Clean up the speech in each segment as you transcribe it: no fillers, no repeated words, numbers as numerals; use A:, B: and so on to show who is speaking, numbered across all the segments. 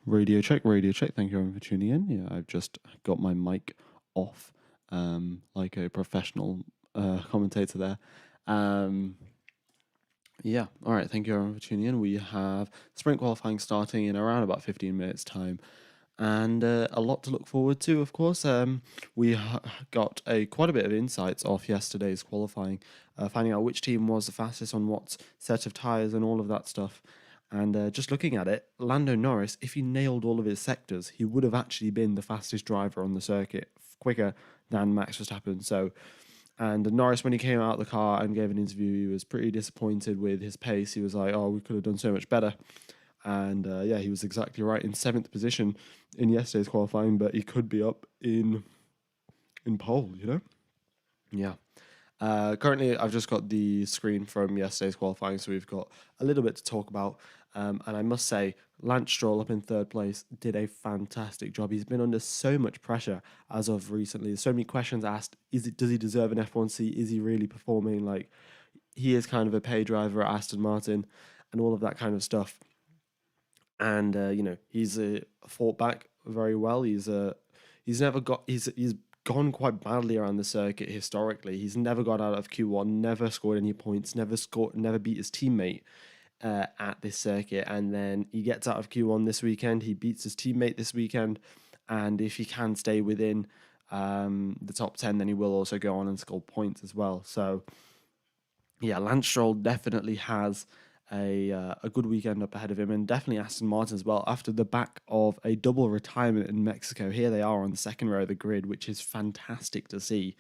A: Radio check, radio check. Thank you everyone for tuning in. Yeah, I've just got my mic off, like a professional commentator there. Um, yeah, all right. Thank you everyone for tuning in. We have sprint qualifying starting in around about 15 minutes' time, and a lot to look forward to. Of course, we got quite a bit of insights off yesterday's qualifying, finding out which team was the fastest on what set of tires and all of that stuff. And just looking at it, Lando Norris, if he nailed all of his sectors, he would have actually been the fastest driver on the circuit, quicker than Max Verstappen. And Norris, when he came out of the car and gave an interview, he was pretty disappointed with his pace. He was like, "Oh, we could have done so much better." And yeah, he was exactly right, in seventh position in yesterday's qualifying, but he could be up in pole. Yeah. Currently, I've just got the screen from yesterday's qualifying, so we've got a little bit to talk about. And I must say, Lance Stroll up in third place did a fantastic job. He's been under so much pressure as of recently. There's so many questions asked. Does he deserve an F1 seat? Is he really performing? Like, he is kind of a pay driver at Aston Martin and all of that kind of stuff. And he's fought back very well. He's gone quite badly around the circuit historically. He's never got out of Q1, never scored any points, never beat his teammate at this circuit. And then he gets out of Q1 this weekend. He beats his teammate this weekend, and if he can stay within the top 10, then he will also go on and score points as well. So yeah, Lance Stroll definitely has a good weekend up ahead of him, and definitely Aston Martin as well. After the back of a double retirement in Mexico, here they are on the second row of the grid, which is fantastic to see.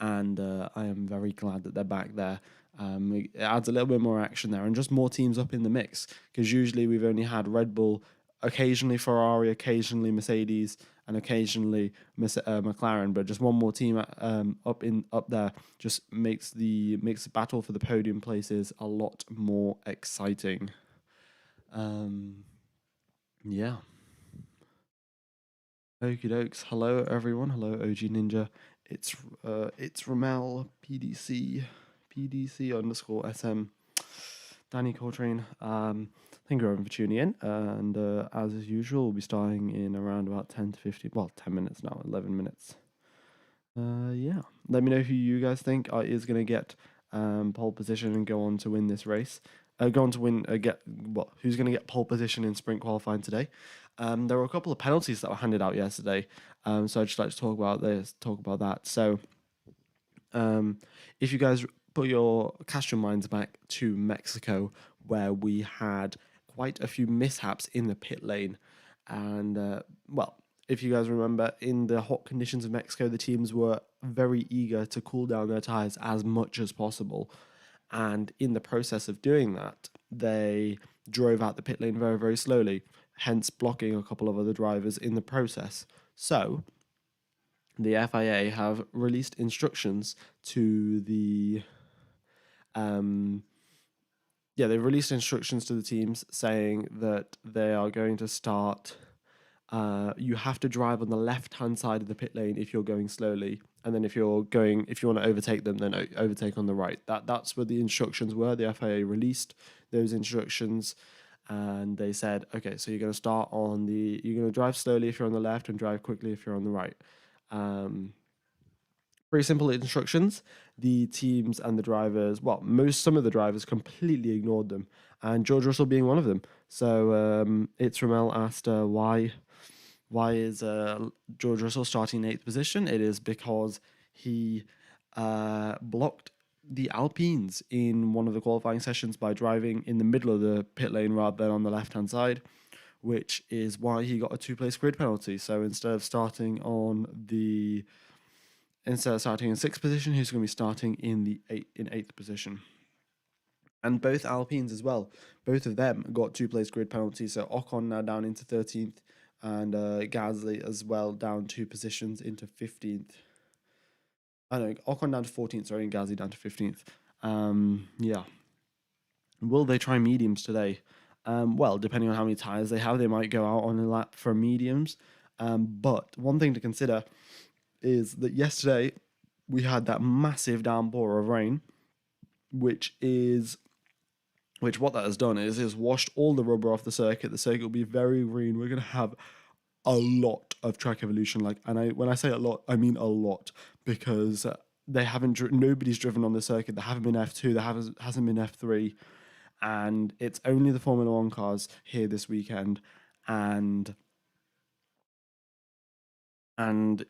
A: And I am very glad that they're back there. It adds a little bit more action there and just more teams up in the mix, because usually we've only had Red Bull, occasionally Ferrari, occasionally Mercedes, and occasionally McLaren, but just one more team up there just makes the battle for the podium places a lot more exciting. Yeah. Okie dokes. Hello everyone. Hello OG Ninja. It's Ramel PDC underscore SM. Danny Coltrane. Thank you everyone for tuning in. And as usual, we'll be starting in around about 10 to 15, 10 minutes now, 11 minutes. Yeah. Let me know who you guys think is going to get pole position and go on to win this race. Go on to win, who's going to get pole position in sprint qualifying today. There were a couple of penalties that were handed out yesterday. So I'd just like to talk about that. So if you guys cast your minds back to Mexico, where we had quite a few mishaps in the pit lane. And if you guys remember, in the hot conditions of Mexico, the teams were very eager to cool down their tires as much as possible. And in the process of doing that, they drove out the pit lane very, very slowly, hence blocking a couple of other drivers in the process. So the FIA have released instructions to the they've released instructions to the teams saying that they are going to start. You have to drive on the left-hand side of the pit lane if you're going slowly, and then if you want to overtake them, then overtake on the right. That's what the instructions were. The FIA released those instructions, and they said, okay, so you're going to drive slowly if you're on the left and drive quickly if you're on the right. Very simple instructions. The teams and the drivers, some of the drivers completely ignored them, and George Russell being one of them. So it's Ramel asked why is George Russell starting in 8th position? It is because he blocked the Alpines in one of the qualifying sessions by driving in the middle of the pit lane rather than on the left-hand side, which is why he got a 2-place grid penalty. So instead of starting in 6th position, he's going to be starting in 8th position. And both Alpines as well, both of them got 2-place grid penalties. So Ocon now down into 13th, and Gasly as well down 2 positions into 15th. I know, Ocon down to 14th, sorry, and Gasly down to 15th. Yeah. Will they try mediums today? Depending on how many tyres they have, they might go out on a lap for mediums. But one thing to consider is that yesterday we had that massive downpour of rain, which is which what that has done is washed all the rubber off the circuit. The circuit will be very green. We're going to have a lot of track evolution. Like, and when I say a lot, I mean a lot, because they haven't nobody's driven on the circuit. There haven't been F2, there hasn't been F3, and it's only the Formula One cars here this weekend. And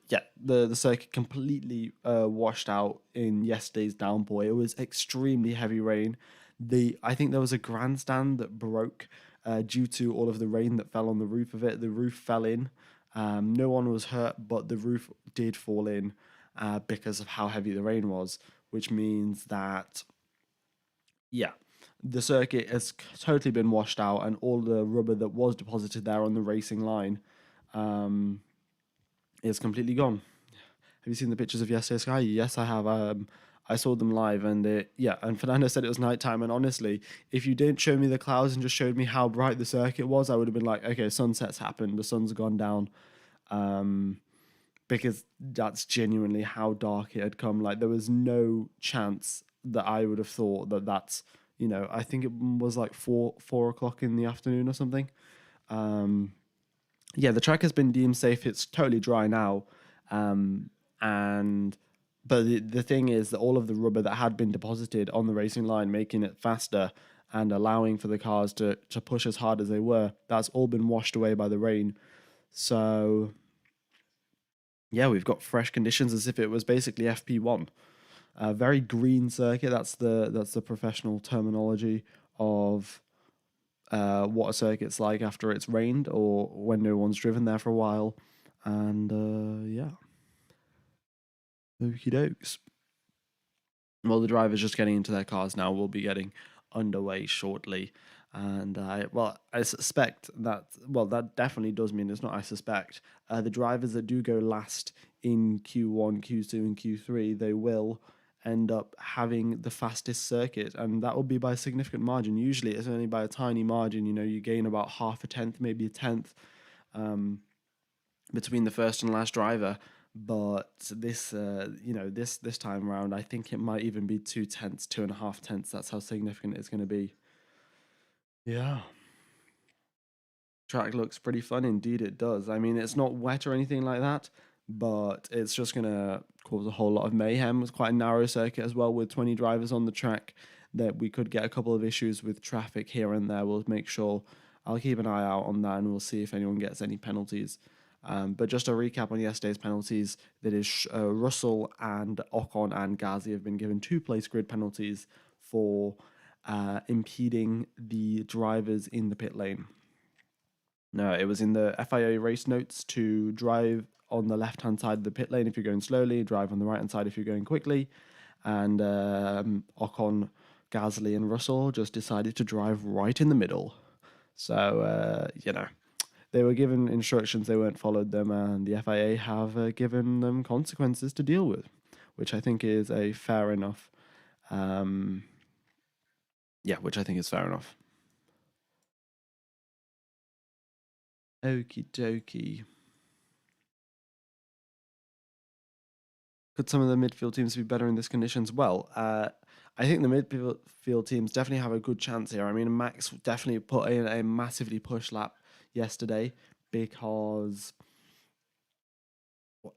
A: yeah, the circuit completely washed out in yesterday's downpour. It was extremely heavy rain. I think there was a grandstand that broke due to all of the rain that fell on the roof of it. The roof fell in. No one was hurt, but the roof did fall in because of how heavy the rain was, which means that yeah, the circuit has totally been washed out, and all the rubber that was deposited there on the racing line um, is completely gone. Have you seen the pictures of yesterday's sky? Yes, I have. I saw them live, and yeah. And Fernando said it was nighttime. And honestly, if you didn't show me the clouds and just showed me how bright the circuit was, I would have been like, okay, sunset's happened. The sun's gone down, because that's genuinely how dark it had come. Like there was no chance that I would have thought that that's I think it was like four o'clock in the afternoon or something. Yeah, the track has been deemed safe. It's totally dry now. And but the thing is that all of the rubber that had been deposited on the racing line, making it faster and allowing for the cars to push as hard as they were, that's all been washed away by the rain. So yeah, we've got fresh conditions as if it was basically FP1. A very green circuit. That's the professional terminology of what a circuit's like after it's rained or when no one's driven there for a while. And yeah, okie dokes. Well, the drivers just getting into their cars now. Will be getting underway shortly. And I suspect that, that definitely does mean it's not, I suspect, the drivers that do go last in Q1, Q2, and Q3, they will end up having the fastest circuit, and that will be by a significant margin. Usually it's only by a tiny margin. You gain about half a tenth, maybe a tenth, between the first and last driver. But this time around, I think it might even be 2 tenths, 2.5 tenths. That's how significant it's going to be. Yeah, track looks pretty fun indeed. It does. I mean, it's not wet or anything like that, but it's just going to cause a whole lot of mayhem. It's quite a narrow circuit as well, with 20 drivers on the track. That we could get a couple of issues with traffic here and there. We'll make sure. I'll keep an eye out on that, and we'll see if anyone gets any penalties. But just a recap on yesterday's penalties, that is Russell and Ocon and Ghazi have been given 2 place grid penalties for impeding the drivers in the pit lane. No, it was in the FIA race notes to drive on the left-hand side of the pit lane if you're going slowly, drive on the right-hand side if you're going quickly. And Ocon, Gasly, and Russell just decided to drive right in the middle. So, they were given instructions, they weren't followed them, and the FIA have given them consequences to deal with, which I think is a fair enough. Which I think is fair enough. Okie dokie. Could some of the midfield teams be better in this conditions? Well, I think the midfield teams definitely have a good chance here. I mean, Max definitely put in a massively push lap yesterday because,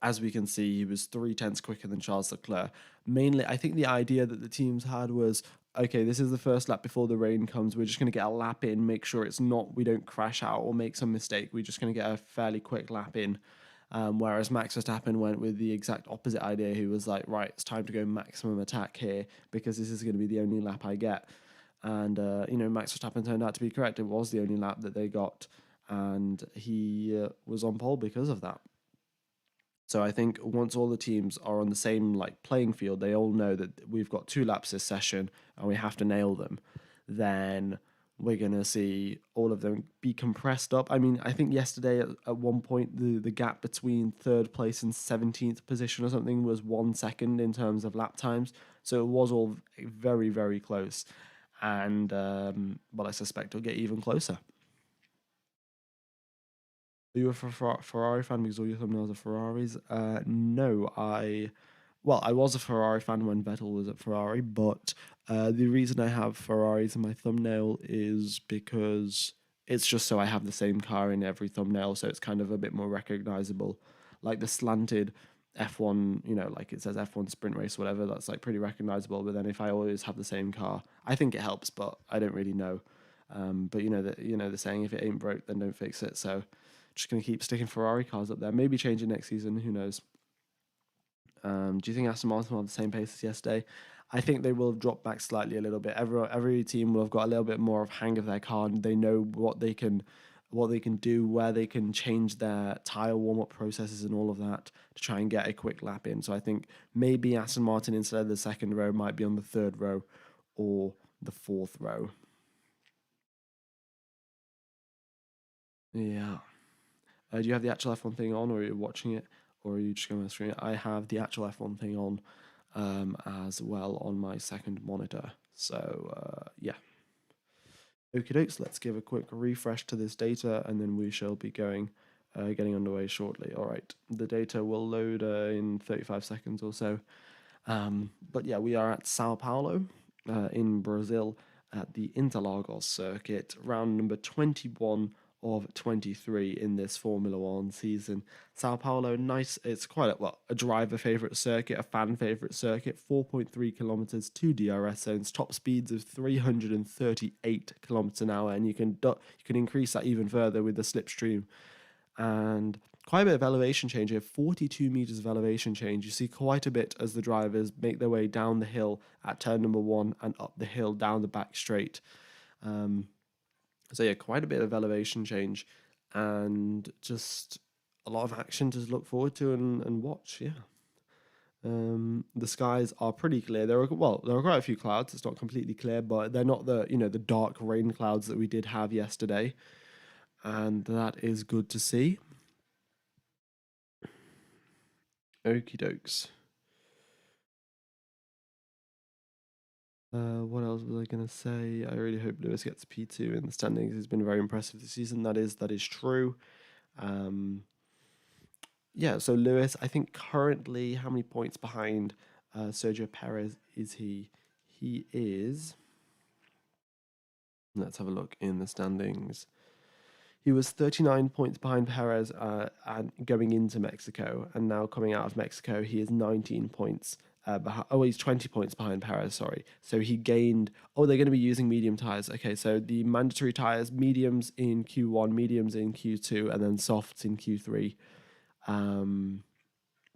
A: as we can see, he was 3 tenths quicker than Charles Leclerc. Mainly, I think the idea that the teams had was, okay, this is the first lap before the rain comes. We're just going to get a lap in, make sure we don't crash out or make some mistake. We're just going to get a fairly quick lap in. Whereas Max Verstappen went with the exact opposite idea. He was like, right, it's time to go maximum attack here because this is going to be the only lap I get. And, Max Verstappen turned out to be correct. It was the only lap that they got. And he was on pole because of that. So I think once all the teams are on the same playing field, they all know that we've got 2 laps this session and we have to nail them, then we're going to see all of them be compressed up. I mean, I think yesterday at one point, the gap between third place and 17th position or something was 1 second in terms of lap times. So it was all very, very close. And, I suspect it'll get even closer. Are you a Ferrari fan because all your thumbnails are Ferraris? No, I well, I was a Ferrari fan when Vettel was at Ferrari, but the reason I have Ferraris in my thumbnail is because it's just so I have the same car in every thumbnail, so it's kind of a bit more recognizable. Like the slanted F1, like it says F1 sprint race, whatever, that's like pretty recognizable. But then if I always have the same car, I think it helps, but I don't really know. But the saying, if it ain't broke, then don't fix it. So just gonna keep sticking Ferrari cars up there. Maybe change it next season. Who knows? Do you think Aston Martin will have the same pace as yesterday? I think they will drop back slightly a little bit. Every team will have got a little bit more of hang of their car, and they know what they can do, where they can change their tire warm up processes and all of that to try and get a quick lap in. So I think maybe Aston Martin instead of the second row might be on the third row or the fourth row. Yeah. Do you have the actual F1 thing on, or are you watching it, or are you just going to stream it? I have the actual F1 thing on as well on my second monitor. So, yeah. Okie dokes, let's give a quick refresh to this data, and then we shall be getting underway shortly. All right, the data will load in 35 seconds or so. But yeah, we are at Sao Paulo in Brazil at the Interlagos circuit, round number 21 of 23 in this Formula One season. Sao Paulo, nice. It's quite a driver favorite circuit, a fan favorite circuit. 4.3 kilometers, two DRS zones, top speeds of 338 kilometers an hour, and you can increase that even further with the slipstream. And quite a bit of elevation change here, 42 meters of elevation change. You see quite a bit as the drivers make their way down the hill at turn number 1 and up the hill down the back straight. So yeah, quite a bit of elevation change and just a lot of action to look forward to and watch. Yeah. The skies are pretty clear. There are quite a few clouds. It's not completely clear, but they're not the dark rain clouds that we did have yesterday, and that is good to see. Okie dokes. What else was I gonna say? I really hope Lewis gets P2 in the standings. He's been very impressive this season. That is true. Yeah. So Lewis, I think currently, how many points behind Sergio Perez is he? He is. Let's have a look in the standings. He was 39 points behind Perez and going into Mexico, and now coming out of Mexico, he is 19 points behind. Oh, he's 20 points behind Perez, sorry. So he gained. Oh, they're going to be using medium tires. Okay, so the mandatory tires, mediums in Q1, mediums in Q2, and then softs in Q3.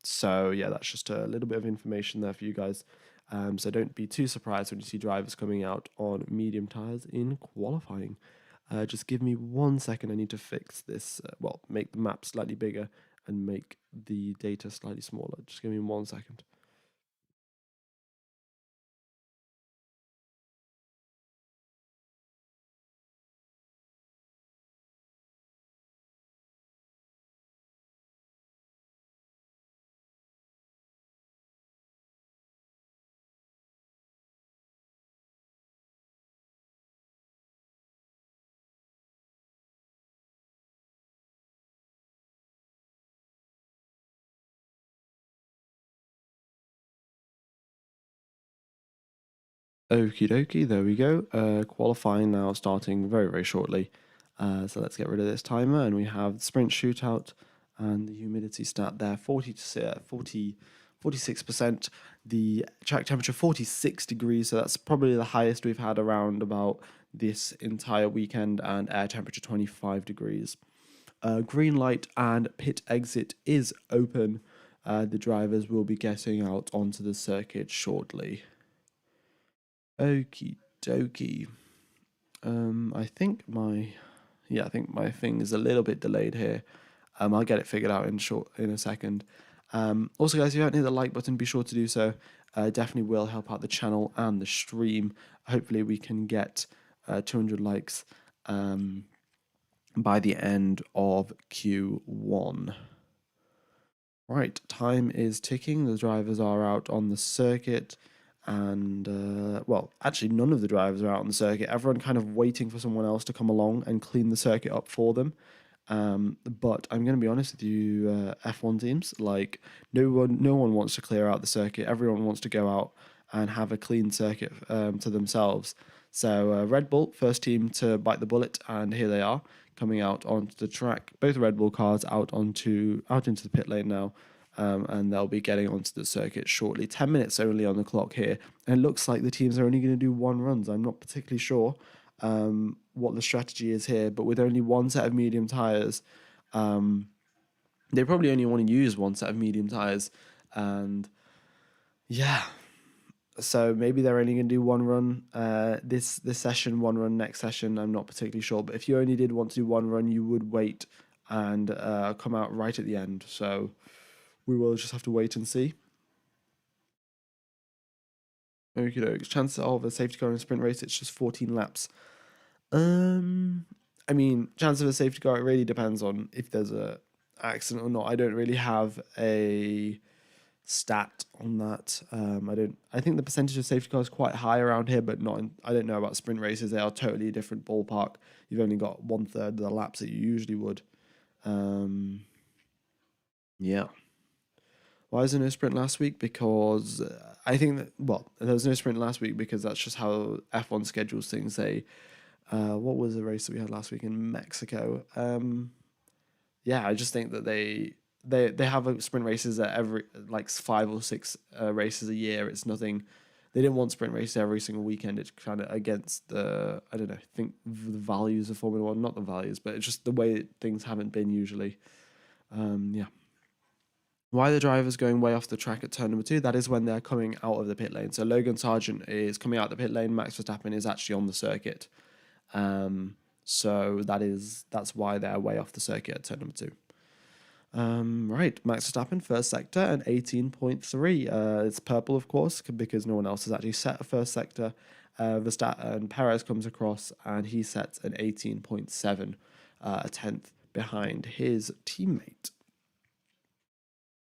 A: So yeah, that's just a little bit of information there for you guys. So don't be too surprised when you see drivers coming out on medium tires in qualifying. Just give me 1 second. I need to fix this. Make the map slightly bigger and make the data slightly smaller. Just give me 1 second. Okie dokie, there we go. Qualifying now starting very, very shortly. So let's get rid of this timer, and we have the sprint shootout and the humidity stat there, 46%. The track temperature 46 degrees, so that's probably the highest we've had around about this entire weekend, and air temperature 25 degrees. Green light and pit exit is open. The drivers will be getting out onto the circuit shortly. Okie dokie. I think my thing is a little bit delayed here. I'll get it figured out in a second. Also, guys, if you haven't hit the like button, be sure to do so. Definitely will help out the channel and the stream. Hopefully, we can get 200 likes by the end of Q1. Right, time is ticking. The drivers are out on the circuit. And actually, none of the drivers are out on the circuit. Everyone kind of waiting for someone else to come along and clean the circuit up for them. But I'm going to be honest with you, F1 teams, like no one wants to clear out the circuit. Everyone wants to go out and have a clean circuit to themselves. So Red Bull, first team to bite the bullet, and here they are coming out onto the track. Both Red Bull cars out into the pit lane now, and they'll be getting onto the circuit shortly. 10 minutes only on the clock here, and it looks like the teams are only going to do one runs. I'm not particularly sure what the strategy is here, but with only one set of medium tires, they probably only want to use one set of medium tires, and yeah, so maybe they're only going to do one run this session, one run next session. I'm not particularly sure, but if you only did want to do one run, you would wait and come out right at the end. So we will just have to wait and see. Okie dokes. Chances of a safety car in a sprint race, it's just 14 laps. I mean, chance of a safety car, it really depends on if there's a accident or not. I don't really have a stat on that. I think the percentage of safety cars is quite high around here, but not. I don't know about sprint races. They are totally a different ballpark. You've only got 1/3 of the laps that you usually would. Yeah. Why is there no sprint last week? Because I think that, well, there was no sprint last week because that's just how F1 schedules things. What was the race that we had last week in Mexico? Yeah, I just think that they have sprint races at every like 5 or 6 races a year. It's nothing. They didn't want sprint races every single weekend. It's kind of against the, I don't know, I think the values of Formula One, not the values, but it's just the way things haven't been usually. Yeah. Why are the drivers going way off the track at turn number 2? That is when they're coming out of the pit lane. So Logan Sargent is coming out the pit lane. Max Verstappen is actually on the circuit. So that's why they're way off the circuit at turn number 2. Right, Max Verstappen, first sector, and 18.3. It's purple, of course, because no one else has actually set a first sector. Verstappen and Perez comes across, and he sets an 18.7, a tenth behind his teammate.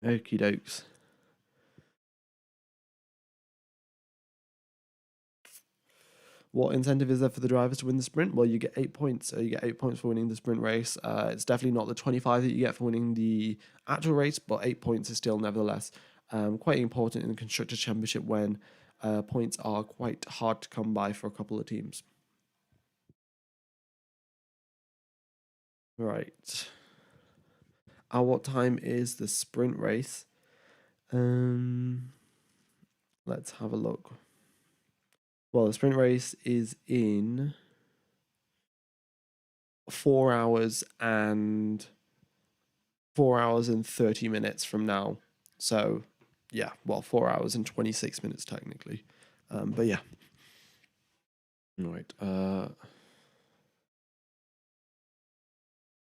A: Okie dokes. What incentive is there for the drivers to win the sprint? Well, you get 8 points. So you get 8 points for winning the sprint race. It's definitely not the 25 that you get for winning the actual race, but 8 points is still nevertheless quite important in the Constructors' Championship when points are quite hard to come by for a couple of teams. Right. At what time is the sprint race? Let's have a look. Well, the sprint race is in 4 hours and 30 minutes from now. So, yeah, well, 4 hours and 26 minutes technically. But yeah. Right.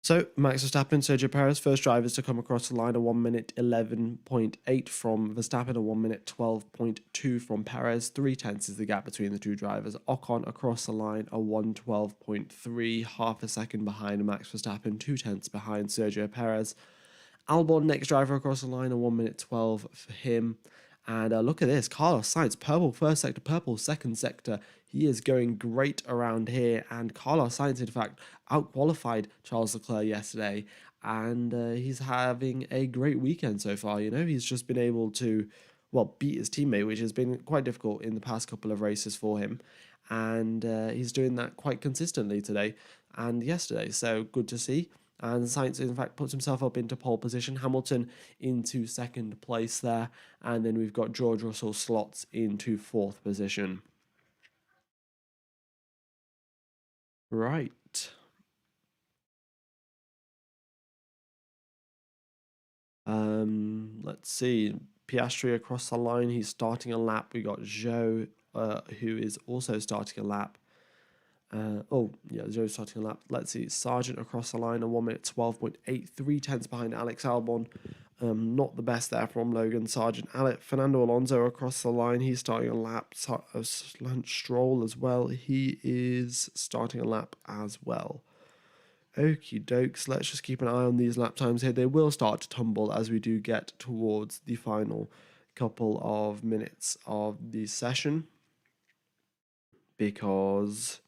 A: So, Max Verstappen, Sergio Perez, first drivers to come across the line, a 1 minute 11.8 from Verstappen, a 1 minute 12.2 from Perez. 3/10 is the gap between the two drivers. Ocon across the line, a 1:12.3, half a second behind Max Verstappen, 2/10 behind Sergio Perez. Albon, next driver across the line, a 1 minute 12 for him. And look at this, Carlos Sainz, purple first sector, purple second sector. He is going great around here. And Carlos Sainz, in fact, outqualified Charles Leclerc yesterday. And he's having a great weekend so far. You know, he's just been able to, well, beat his teammate, which has been quite difficult in the past couple of races for him. And he's doing that quite consistently today and yesterday. So good to see. And Sainz, in fact, puts himself up into pole position. Hamilton into second place there. And then we've got George Russell slots into fourth position. Right. Let's see. Piastri across the line. He's starting a lap. We got Zhou, who is also starting a lap. Zhou's starting a lap. Let's see. Sargent across the line, a 1 minute 12.8, 3/10 behind Alex Albon. Not the best there from Logan Sargent. Fernando Alonso across the line. He's starting a lap. Lance Stroll as well. He is starting a lap as well. Okie dokes. Let's just keep an eye on these lap times here. They will start to tumble as we do get towards the final couple of minutes of the session. Because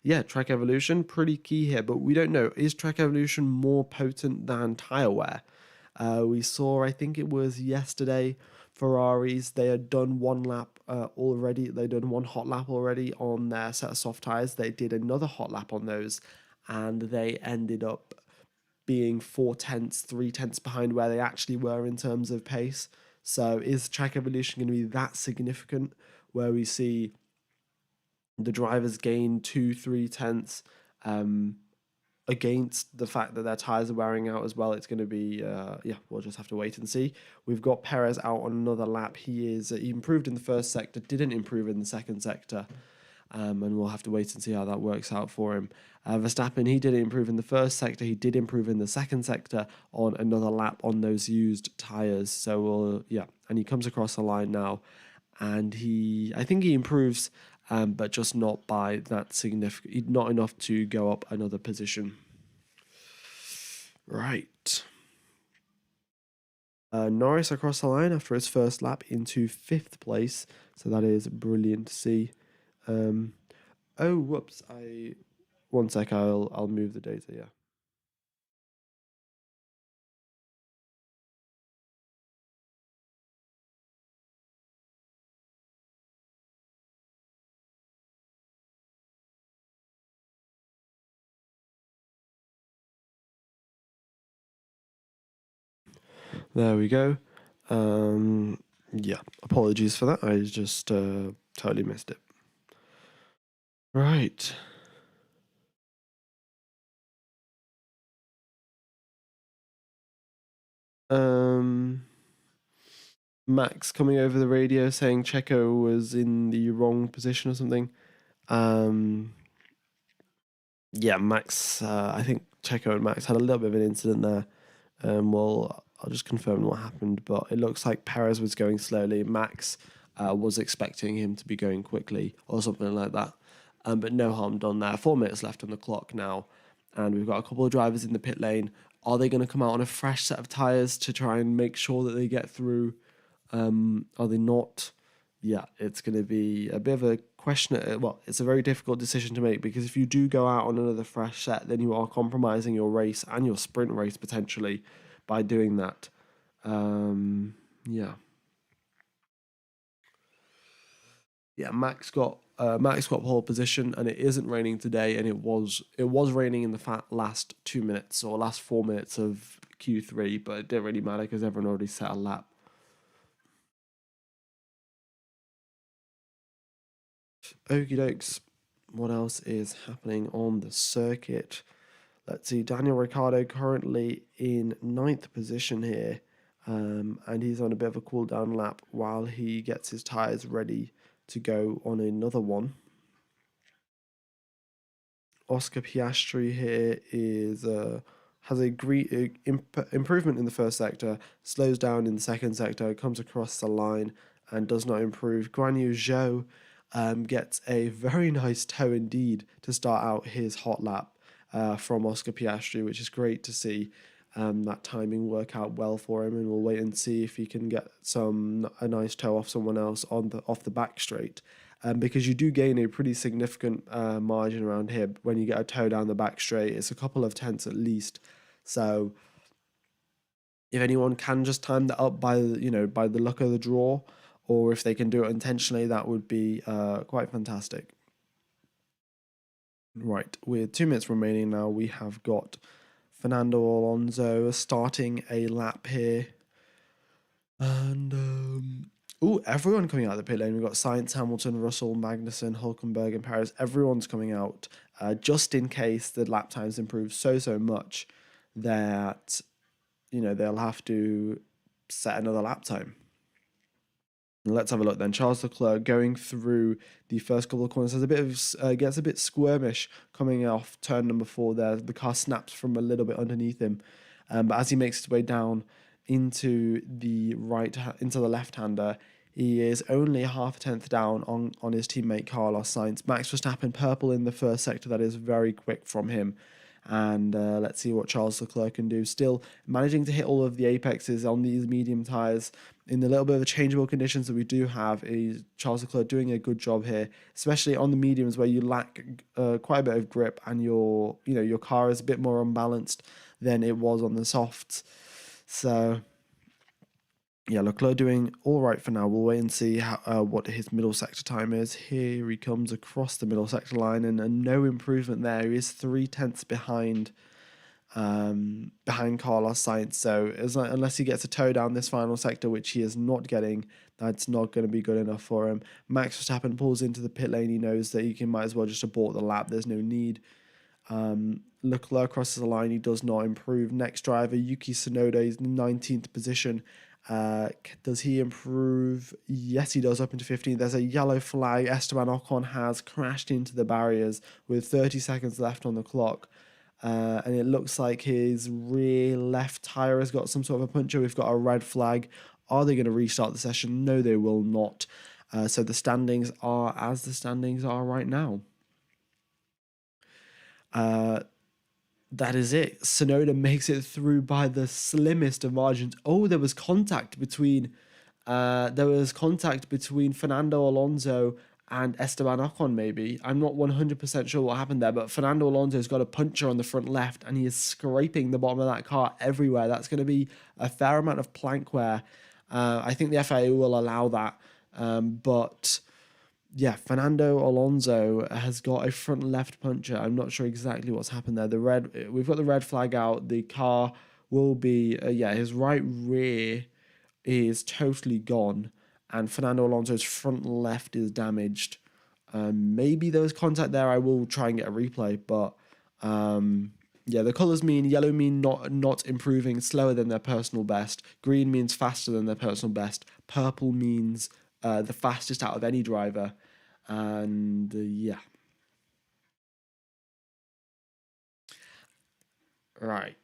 A: yeah, track evolution, pretty key here, but we don't know. Is track evolution more potent than tire wear? We saw, I think it was yesterday, Ferraris, they had done one lap already. They'd done one hot lap already on their set of soft tires. They did another hot lap on those, and they ended up being 4 tenths, 3 tenths behind where they actually were in terms of pace. So is track evolution going to be that significant where we see the drivers gain 2, 3 tenths against the fact that their tires are wearing out as well? It's going to be, yeah, we'll just have to wait and see. We've got Perez out on another lap. He improved in the first sector, didn't improve in the second sector. And we'll have to wait and see how that works out for him. Verstappen, he didn't improve in the first sector. He did improve in the second sector on another lap on those used tires. So yeah, and he comes across the line now, and I think he improves, but just not by that significant, not enough to go up another position. Right. Norris across the line after his first lap into 5th place. So that is brilliant to see. Oh, whoops! 1 sec. I'll move the data. Yeah. There we go. Yeah. Apologies for that. I just totally missed it. Right. Max coming over the radio saying Checo was in the wrong position or something. Yeah, Max. I think Checo and Max had a little bit of an incident there. Well, I'll just confirm what happened, but it looks like Perez was going slowly. Max was expecting him to be going quickly or something like that. But no harm done there. 4 minutes left on the clock now, and we've got a couple of drivers in the pit lane. Are they going to come out on a fresh set of tyres to try and make sure that they get through? Are they not? Yeah, it's going to be a bit of a question. Well, it's a very difficult decision to make, because if you do go out on another fresh set, then you are compromising your race and your sprint race potentially by doing that. Yeah. Yeah, Max got pole position, and it isn't raining today, and it was raining in the last 2 minutes or last 4 minutes of Q3, but it didn't really matter because everyone already set a lap. Okie dokes. What else is happening on the circuit? Let's see. Daniel Ricciardo currently in 9th position here, and he's on a bit of a cool down lap while he gets his tyres ready to go on another one. Oscar Piastri here has a great improvement in the first sector, slows down in the second sector, comes across the line and does not improve. Guan Yu Zhou gets a very nice toe indeed to start out his hot lap from Oscar Piastri, which is great to see. That timing work out well for him, and we'll wait and see if he can get a nice toe off someone else off the back straight. Because you do gain a pretty significant margin around here when you get a toe down the back straight. It's a couple of tenths at least. So if anyone can just time that up by the luck of the draw, or if they can do it intentionally, that would be quite fantastic. Right, with 2 minutes remaining now, we have got Fernando Alonso starting a lap here. And everyone coming out of the pit lane. We've got Sainz, Hamilton, Russell, Magnussen, Hulkenberg, and Perez. Everyone's coming out just in case the lap times improve so much that they'll have to set another lap time. Let's have a look then. Charles Leclerc going through the first couple of corners gets a bit squirmish coming off turn number 4 there. The car snaps from a little bit underneath him. But as he makes his way down into the left-hander, he is only half a tenth down on his teammate Carlos Sainz. Max Verstappen purple in the first sector. That is very quick from him. And let's see what Charles Leclerc can do. Still managing to hit all of the apexes on these medium tyres. in the little bit of the changeable conditions that we do have, is Charles Leclerc doing a good job here, especially on the mediums where you lack quite a bit of grip and your car is a bit more unbalanced than it was on the softs. So yeah, Leclerc doing all right for now. We'll wait and see what his middle sector time is. Here he comes across the middle sector line, and no improvement there. He is 3/10 behind Carlos Sainz. So unless he gets a toe down this final sector, which he is not getting, that's not going to be good enough for him. Max Verstappen pulls into the pit lane. He knows that he might as well just abort the lap. There's no need. Leclerc crosses the line. He does not improve. Next driver, Yuki Tsunoda, is 19th position. Does he improve? Yes, he does, up into 15th. There's a yellow flag. Esteban Ocon has crashed into the barriers with 30 seconds left on the clock. And it looks like his rear left tyre has got some sort of a puncture. We've got a red flag. Are they going to restart the session? No, they will not. So the standings are as the standings are right now. That is it. Tsunoda makes it through by the slimmest of margins. Oh, there was contact between Fernando Alonso and Esteban Ocon, maybe. I'm not 100% sure what happened there, but Fernando Alonso's got a puncture on the front left, and he is scraping the bottom of that car everywhere. That's going to be a fair amount of plank wear. I think the FIA will allow that, but yeah, Fernando Alonso has got a front left puncture. I'm not sure exactly what's happened there. We've got the red flag out. The car will be, his right rear is totally gone, and Fernando Alonso's front left is damaged. Maybe there was contact there. I will try and get a replay, but the colors mean yellow mean not improving, slower than their personal best. Green means faster than their personal best. Purple means the fastest out of any driver, and right.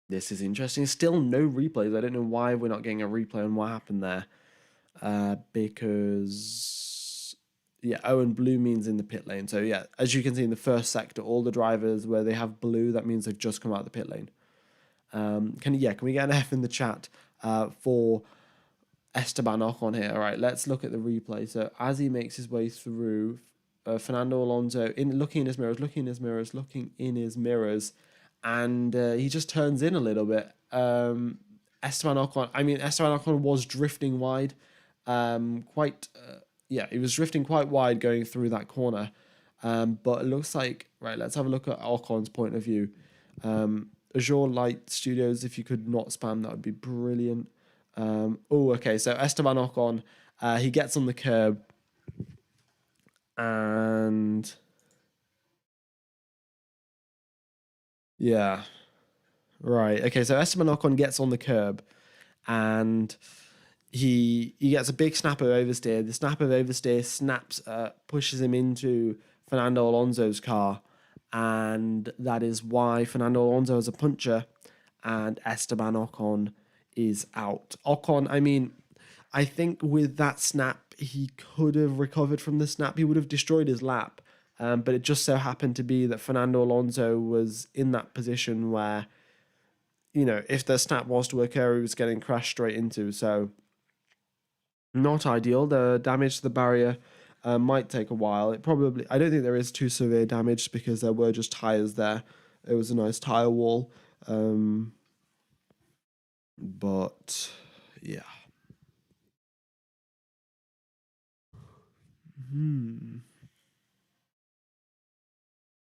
A: This is interesting. Still no replays. I don't know why we're not getting a replay on what happened there. Because O and blue means in the pit lane. So yeah, as you can see in the first sector, all the drivers where they have blue, that means they've just come out of the pit lane. Can we get an F in the chat for Esteban Ocon here? All right, let's look at the replay. So as he makes his way through, Fernando Alonso looking in his mirrors, and he just turns in a little bit. Esteban Ocon was drifting wide, he was drifting quite wide going through that corner. But it looks like, right, let's have a look at Ocon's point of view. Azure Light Studios, if you could not spam, that would be brilliant. Okay, so Esteban Ocon, he gets on the curb, and yeah, right. Okay, so Esteban Ocon gets on the curb, and he gets a big snap of oversteer. The snap of oversteer pushes him into Fernando Alonso's car, and that is why Fernando Alonso has a puncture, and Esteban Ocon is out. Ocon, I think with that snap, he could have recovered from the snap. He would have destroyed his lap. But it just so happened to be that Fernando Alonso was in that position where, if the snap was to occur, he was getting crashed straight into. So not ideal. The damage to the barrier might take a while. I don't think there is too severe damage because there were just tires there. It was a nice tire wall. But yeah.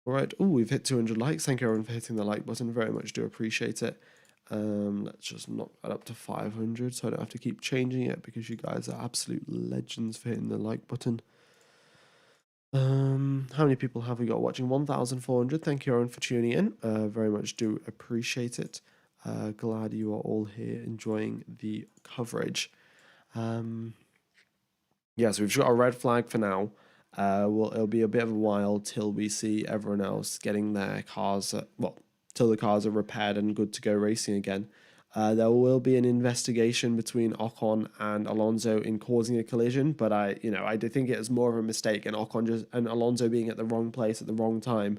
A: All right. Oh, we've hit 200 likes. Thank you everyone for hitting the like button. Very much do appreciate it. Let's just knock that up to 500 so I don't have to keep changing it because you guys are absolute legends for hitting the like button. How many people have we got watching? 1,400. Thank you everyone for tuning in. Very much do appreciate it. Glad you are all here enjoying the coverage. So we've got a red flag for now. It'll be a bit of a while till we see everyone else getting their cars, till the cars are repaired and good to go racing again. There will be an investigation between Ocon and Alonso in causing a collision, but I do think it was more of a mistake, and Alonso being at the wrong place at the wrong time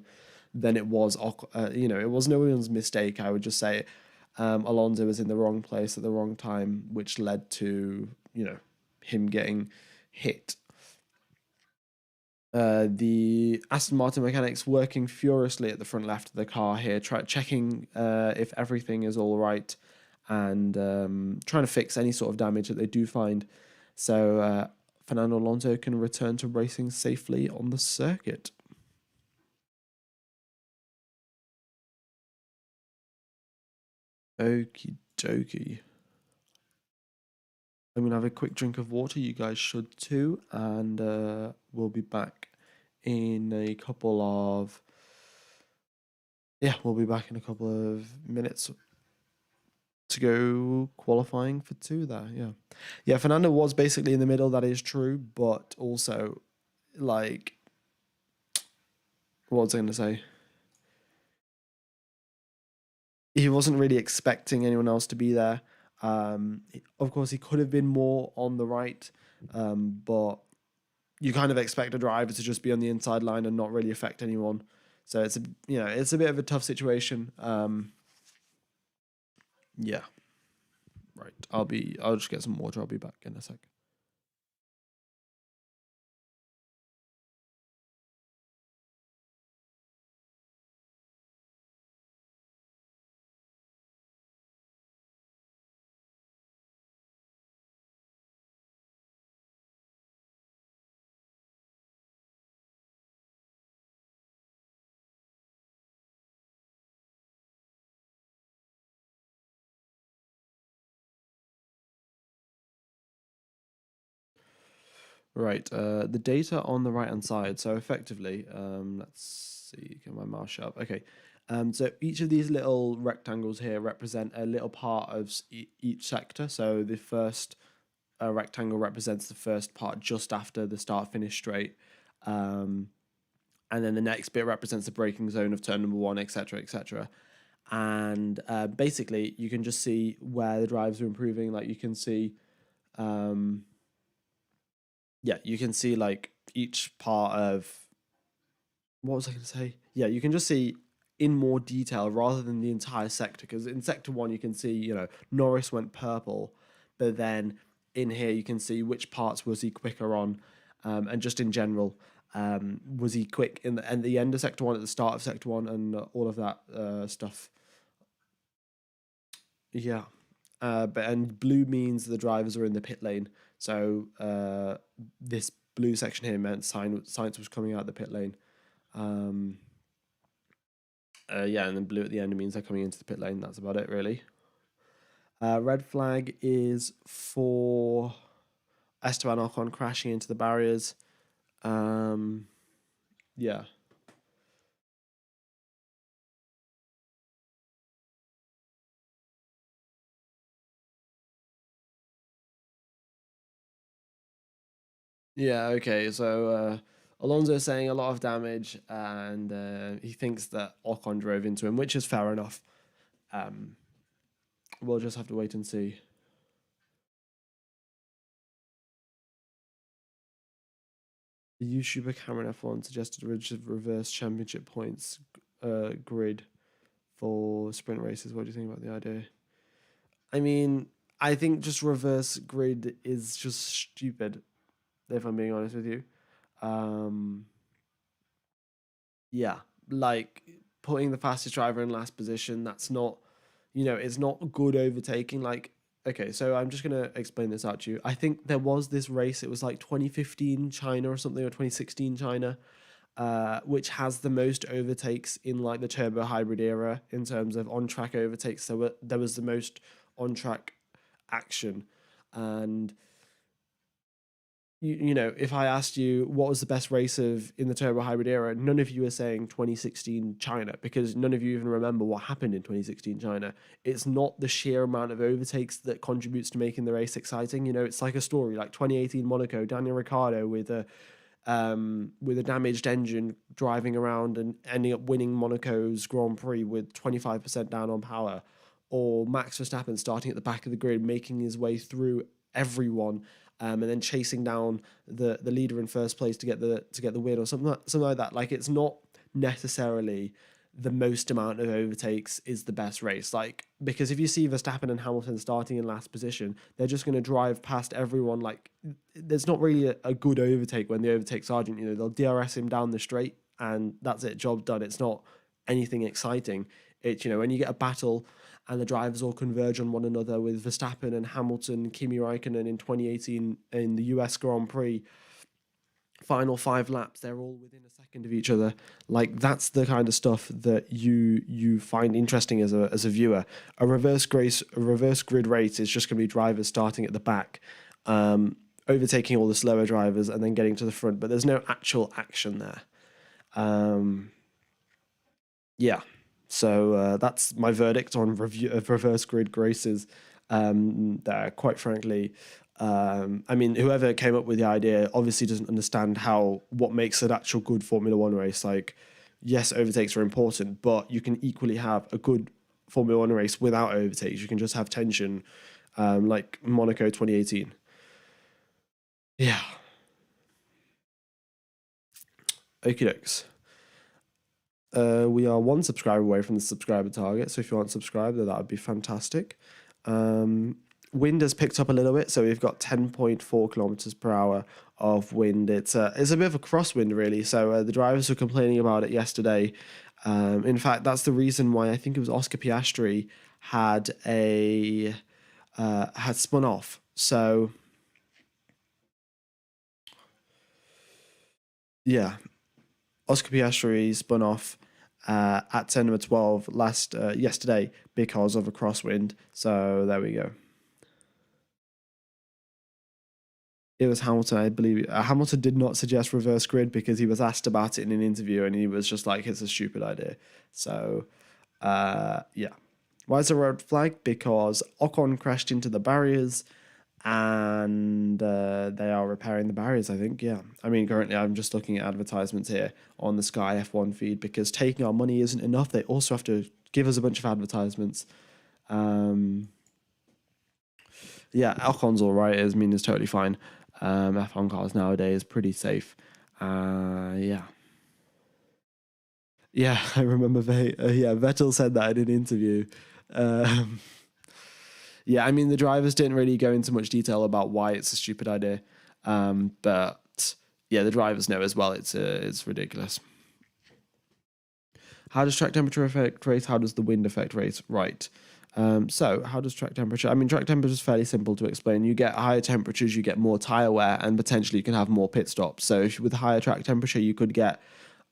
A: than it was. It was no one's mistake. I would just say, Alonso was in the wrong place at the wrong time, which led to, him getting hit. The Aston Martin mechanics working furiously at the front left of the car here, checking if everything is all right, and trying to fix any sort of damage that they do find, so Fernando Alonso can return to racing safely on the circuit. Okie dokie. I'm gonna have a quick drink of water. You guys should too, and we'll be back in a couple of minutes to go qualifying for two there. Yeah, Fernando was basically in the middle, that is true, but also, like, what was I going to say? He wasn't really expecting anyone else to be there. Of course, he could have been more on the right, but you kind of expect a driver to just be on the inside line and not really affect anyone. So it's a bit of a tough situation. Yeah. Right. I'll just get some water. I'll be back in a sec. Right, the data on the right-hand side. So effectively, let's see, get my mouse sharp. Okay, so each of these little rectangles here represent a little part of each sector. So the first rectangle represents the first part just after the start-finish straight. And then the next bit represents the braking zone of turn number one, etc., etc. And basically, you can just see where the drives are improving. Like, you can see... yeah, you can see like each part of, what was I going to say? Yeah, you can just see in more detail rather than the entire sector, because in sector one you can see, Norris went purple, but then in here you can see which parts was he quicker on, and just in general, was he quick in the end of sector one, at the start of sector one, and all of that stuff. Yeah. And blue means the drivers are in the pit lane. So this blue section here meant Sainz was coming out the pit lane. Yeah, and then blue at the end means they're coming into the pit lane. That's about it, really. Red flag is for Esteban Ocon crashing into the barriers. Yeah. Yeah, okay. So Alonso's saying a lot of damage, and he thinks that Ocon drove into him, which is fair enough. We'll just have to wait and see. The YouTuber Cameron F1 suggested reverse championship points grid for sprint races. What do you think about the idea? I mean, I think just reverse grid is just stupid, if I'm being honest with you. Yeah, like putting the fastest driver in last position, that's not, it's not good overtaking. Like, okay, so I'm just going to explain this out to you. I think there was this race, it was like 2015 China or something, or 2016 China, which has the most overtakes in like the turbo hybrid era in terms of on-track overtakes. So there was the most on-track action. And if I asked you what was the best race in the turbo hybrid era, none of you are saying 2016 China, because none of you even remember what happened in 2016 China. It's not the sheer amount of overtakes that contributes to making the race exciting. It's like a story, like 2018 Monaco, Daniel Ricciardo with a damaged engine driving around and ending up winning Monaco's Grand Prix with 25% down on power, or Max Verstappen starting at the back of the grid, making his way through everyone, and then chasing down the leader in first place to get the win, or something like that. Like, it's not necessarily
B: the most amount of overtakes is the best race. Like, because if you see Verstappen and Hamilton starting in last position, they're just going to drive past everyone. Like, there's not really a good overtake when they overtake Sargent. You know, they'll DRS him down the straight and that's it, job done. It's not anything exciting. It's, you know, when you get a battle and the drivers all converge on one another with Verstappen and Hamilton, Kimi Raikkonen in 2018 in the US Grand Prix, final 5 laps, they're all within a second of each other. Like, that's the kind of stuff that you find interesting as a viewer. A reverse grid race is just going to be drivers starting at the back, overtaking all the slower drivers and then getting to the front, but there's no actual action there. Yeah, so that's my verdict on review of reverse grid races. That, quite frankly, I mean, whoever came up with the idea obviously doesn't understand what makes an actual good Formula One race. Like, yes, overtakes are important, but you can equally have a good Formula One race without overtakes. You can just have tension, like Monaco 2018. Yeah. Okie dokes. We are 1 subscriber away from the subscriber target, so if you aren't subscribed, that would be fantastic. Wind has picked up a little bit, so we've got 10.4 kilometers per hour of wind. It's a bit of a crosswind, really. So the drivers were complaining about it yesterday. In fact, that's the reason why I think it was Oscar Piastri had spun off. So yeah, Oscar Piastri spun off at turn number 12 yesterday because of a crosswind. So there we go. It was Hamilton, I believe. Hamilton did not suggest reverse grid because he was asked about it in an interview and he was just like, it's a stupid idea. So, yeah. Why is there a red flag? Because Ocon crashed into the barriers and they are repairing the barriers, I think. Yeah. I mean, currently I'm just looking at advertisements here on the Sky F1 feed because taking our money isn't enough. They also have to give us a bunch of advertisements. Yeah, Alcon's all right. I mean, it's totally fine. F1 cars nowadays pretty safe. Yeah. Yeah, I remember Vettel said that in an interview. Um, yeah, I mean, the drivers didn't really go into much detail about why it's a stupid idea. But yeah, the drivers know as well it's ridiculous. How does track temperature affect race? How does the wind affect race? Right. So how does track temperature? I mean, track temperature is fairly simple to explain. You get higher temperatures, you get more tire wear, and potentially you can have more pit stops. So with higher track temperature, you could get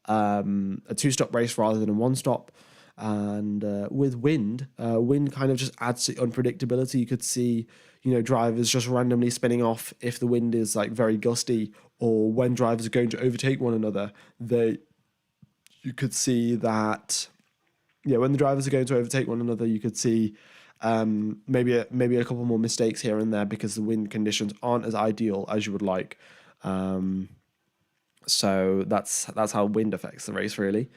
B: a 2-stop race rather than a 1-stop. And with wind, wind kind of just adds to unpredictability. You could see, you know, drivers just randomly spinning off if the wind is like very gusty, or when drivers are going to overtake one another. You could see that, yeah, when the drivers are going to overtake one another, you could see maybe a couple more mistakes here and there because the wind conditions aren't as ideal as you would like. So that's how wind affects the race, really.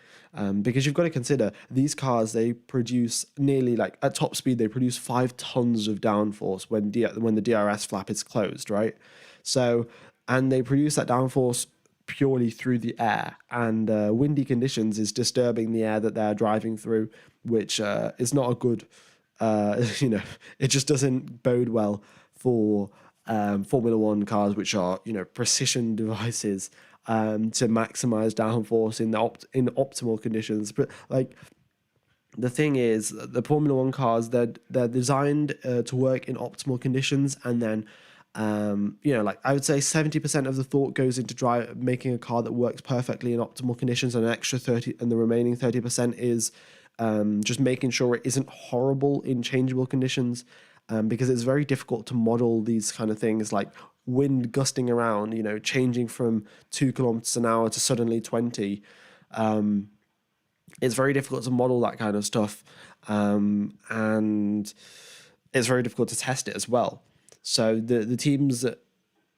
B: Because you've got to consider these cars, they produce nearly, like at top speed, they produce 5 tons of downforce when the DRS flap is closed, right? So, and they produce that downforce purely through the air, and windy conditions is disturbing the air that they're driving through, which is not a good, you know, it just doesn't bode well for Formula One cars, which are, you know, precision devices to maximize downforce in optimal conditions. But like, the thing is, the Formula One cars, they're designed to work in optimal conditions, and then you know, like I would say 70% of the thought goes into making a car that works perfectly in optimal conditions, and an extra 30, and the remaining 30% is just making sure it isn't horrible in changeable conditions, because it's very difficult to model these kind of things, like wind gusting around, you know, changing from 2 kilometers an hour to suddenly 20. It's very difficult to model that kind of stuff, and it's very difficult to test it as well. So the teams that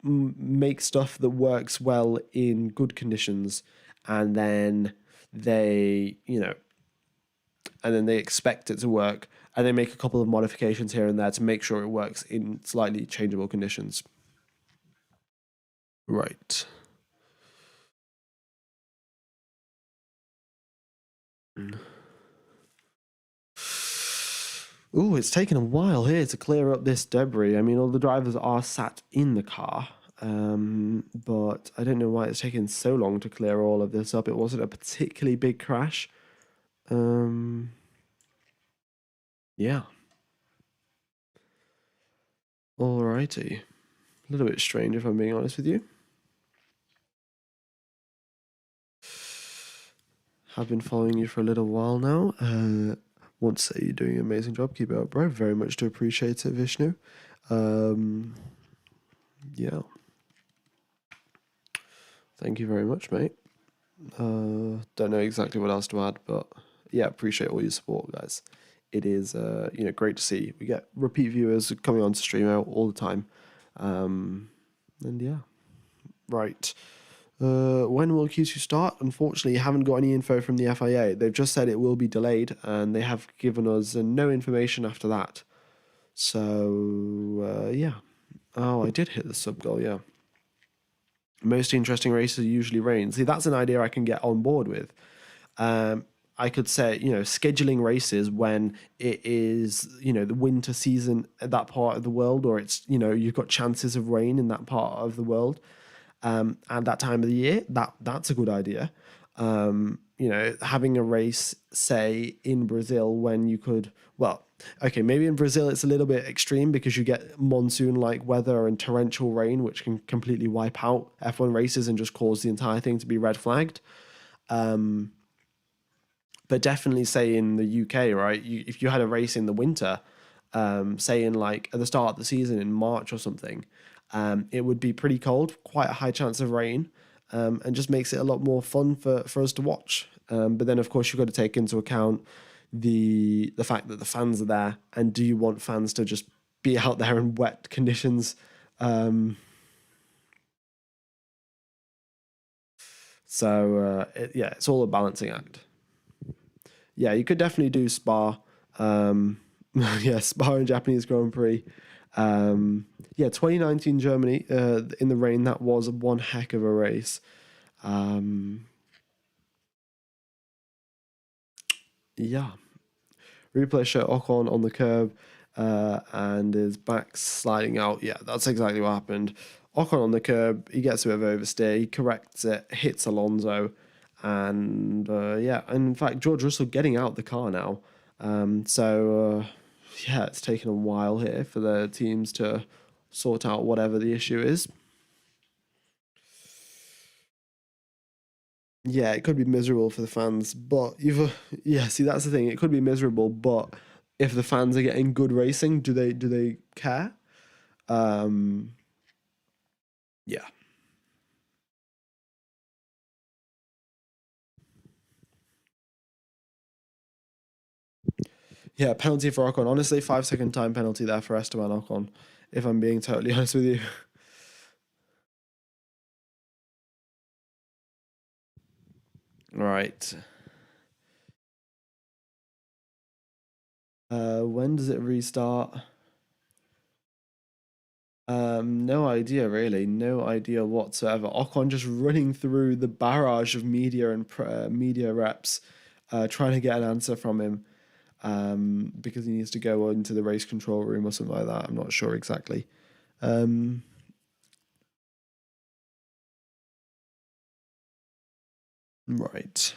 B: make stuff that works well in good conditions, and then they, you know, and then they expect it to work, and they make a couple of modifications here and there to make sure it works in slightly changeable conditions. Right. Ooh, it's taken a while here to clear up this debris. I mean, all the drivers are sat in the car, but I don't know why it's taken so long to clear all of this up. It wasn't a particularly big crash. Um, yeah. Alrighty. A little bit strange if I'm being honest with you. Have been following you for a little while now. Want to say you're doing an amazing job. Keep it up, bro. Very much do appreciate it, Vishnu. Yeah. Thank you very much, mate. Don't know exactly what else to add, but yeah, appreciate all your support, guys. It is great to see. We get repeat viewers coming on to stream out all the time. And yeah. Right. When will Q2 start? Unfortunately, you haven't got any info from the FIA. They've just said it will be delayed, and they have given us no information after that. So, yeah. Oh, I did hit the sub goal, yeah. Most interesting races usually rain. See, that's an idea I can get on board with. I could say, scheduling races when it is, the winter season at that part of the world, or it's, you've got chances of rain in that part of the world. At that time of the year, that's a good idea. Having a race, say, in Brazil when you could, well, okay, maybe in Brazil it's a little bit extreme because you get monsoon-like weather and torrential rain, which can completely wipe out F1 races and just cause the entire thing to be red flagged. But definitely, say in the UK, right? If you had a race in the winter, say in like at the start of the season in March or something, it would be pretty cold, quite a high chance of rain, and just makes it a lot more fun for us to watch. But then, of course, you've got to take into account the fact that the fans are there, and do you want fans to just be out there in wet conditions? It's all a balancing act. Yeah, you could definitely do Spa. Yeah, Spa and Japanese Grand Prix. 2019 Germany in the rain, that was one heck of a race. Yeah. Replay show Ocon on the curb and his back sliding out. Yeah, that's exactly what happened. Ocon on the curb, he gets a bit of oversteer, he corrects it, hits Alonso, and in fact, George Russell getting out the car now. It's taken a while here for the teams to sort out whatever the issue is. Yeah, it could be miserable for the fans, but see, that's the thing. It could be miserable, but if the fans are getting good racing, do they care? Um, yeah. Yeah, penalty for Ocon. Honestly, 5 second time penalty there for Esteban Ocon, if I'm being totally honest with you. Right. When does it restart? No idea really. No idea whatsoever. Ocon just running through the barrage of media and media reps, trying to get an answer from him, because he needs to go into the race control room or something like that. I'm not sure exactly. Right.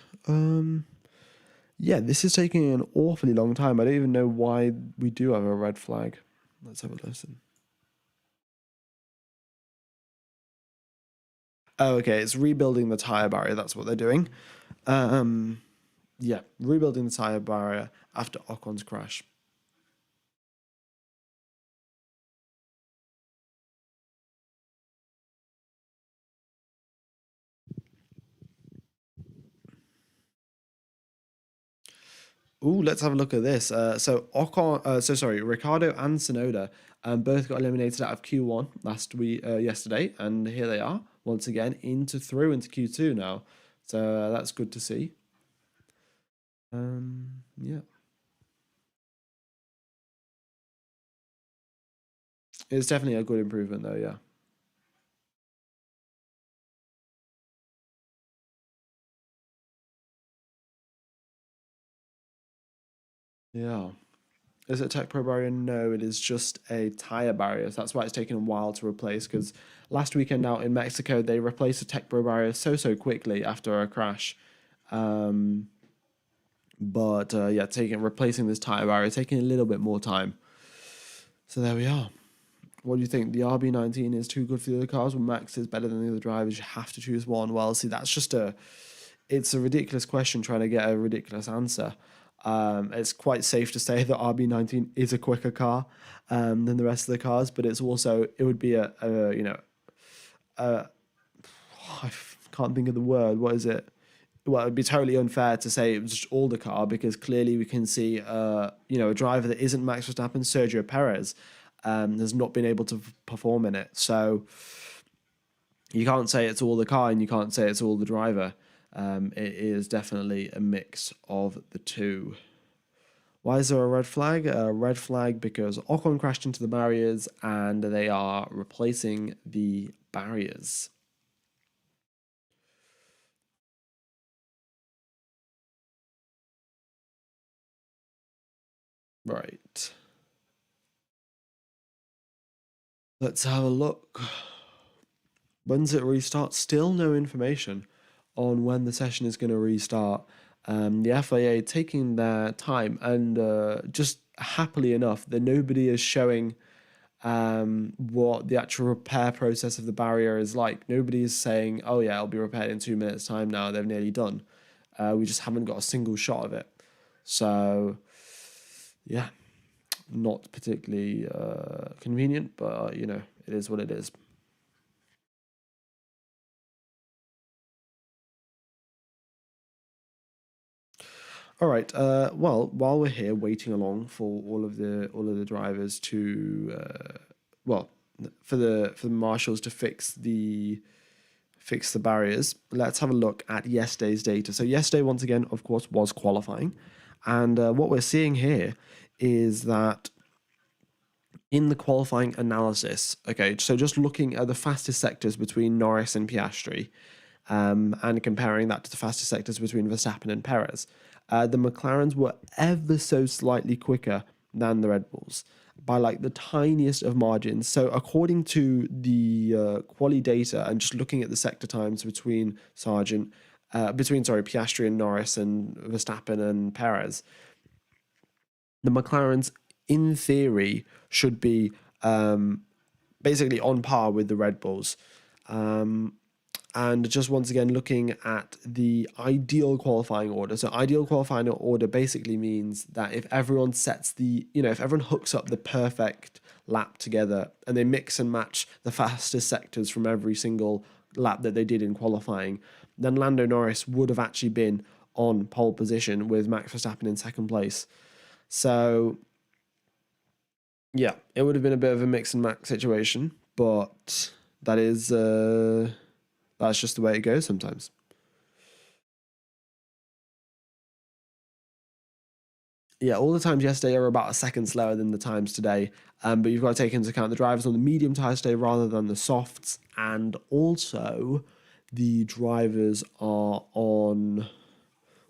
B: Yeah, this is taking an awfully long time. I don't even know why we do have a red flag. Let's have a listen. Oh, okay. It's rebuilding the tire barrier. That's what they're doing. Yeah, rebuilding the tire barrier after Ocon's crash. Ooh, let's have a look at this. Ricardo and Sonoda both got eliminated out of Q1 yesterday, and here they are once again into Q2 now. So that's good to see. Yeah, it's definitely a good improvement though. Yeah. Yeah. Is it a tech pro barrier? No, it is just a tire barrier. So that's why it's taken a while to replace. Because last weekend out in Mexico, they replaced a tech pro barrier so quickly after a crash. But yeah, replacing this tire barrier taking a little bit more time. So there we are. What do you think? The RB19 is too good for the other cars, when Max is better than the other drivers? You have to choose one. Well, see, it's a ridiculous question trying to get a ridiculous answer. It's quite safe to say that RB19 is a quicker car than the rest of the cars, but it would be I can't think of the word. What is it? Well, it'd be totally unfair to say it was just all the car, because clearly we can see, a driver that isn't Max Verstappen, Sergio Perez, has not been able to perform in it. So you can't say it's all the car and you can't say it's all the driver. It is definitely a mix of the two. Why is there a red flag? A red flag because Ocon crashed into the barriers and they are replacing the barriers. Right. Let's have a look. When's it restart? Still no information on when the session is going to restart. The FIA taking their time, and just happily enough, that nobody is showing what the actual repair process of the barrier is like. Nobody is saying, oh yeah, it'll be repaired in 2 minutes time now, they've nearly done. We just haven't got a single shot of it. So yeah, not particularly convenient, but it is what it is. All right. Well, while we're here waiting along for all of the drivers to, for the marshals to fix the barriers, let's have a look at yesterday's data. So yesterday, once again, of course, was qualifying, and what we're seeing here is that in the qualifying analysis, okay, so just looking at the fastest sectors between Norris and Piastri, and comparing that to the fastest sectors between Verstappen and Perez, the McLarens were ever so slightly quicker than the Red Bulls by like the tiniest of margins. So according to the QUALI data, and just looking at the sector times between Piastri and Norris and Verstappen and Perez, the McLarens in theory should be basically on par with the Red Bulls. And just once again, looking at the ideal qualifying order. So ideal qualifying order basically means that if everyone if everyone hooks up the perfect lap together and they mix and match the fastest sectors from every single lap that they did in qualifying, then Lando Norris would have actually been on pole position with Max Verstappen in second place. So yeah, it would have been a bit of a mix and match situation, but that's just the way it goes sometimes. Yeah, all the times yesterday are about a second slower than the times today, but you've got to take into account the drivers on the medium tires today rather than the softs, and also the drivers are on.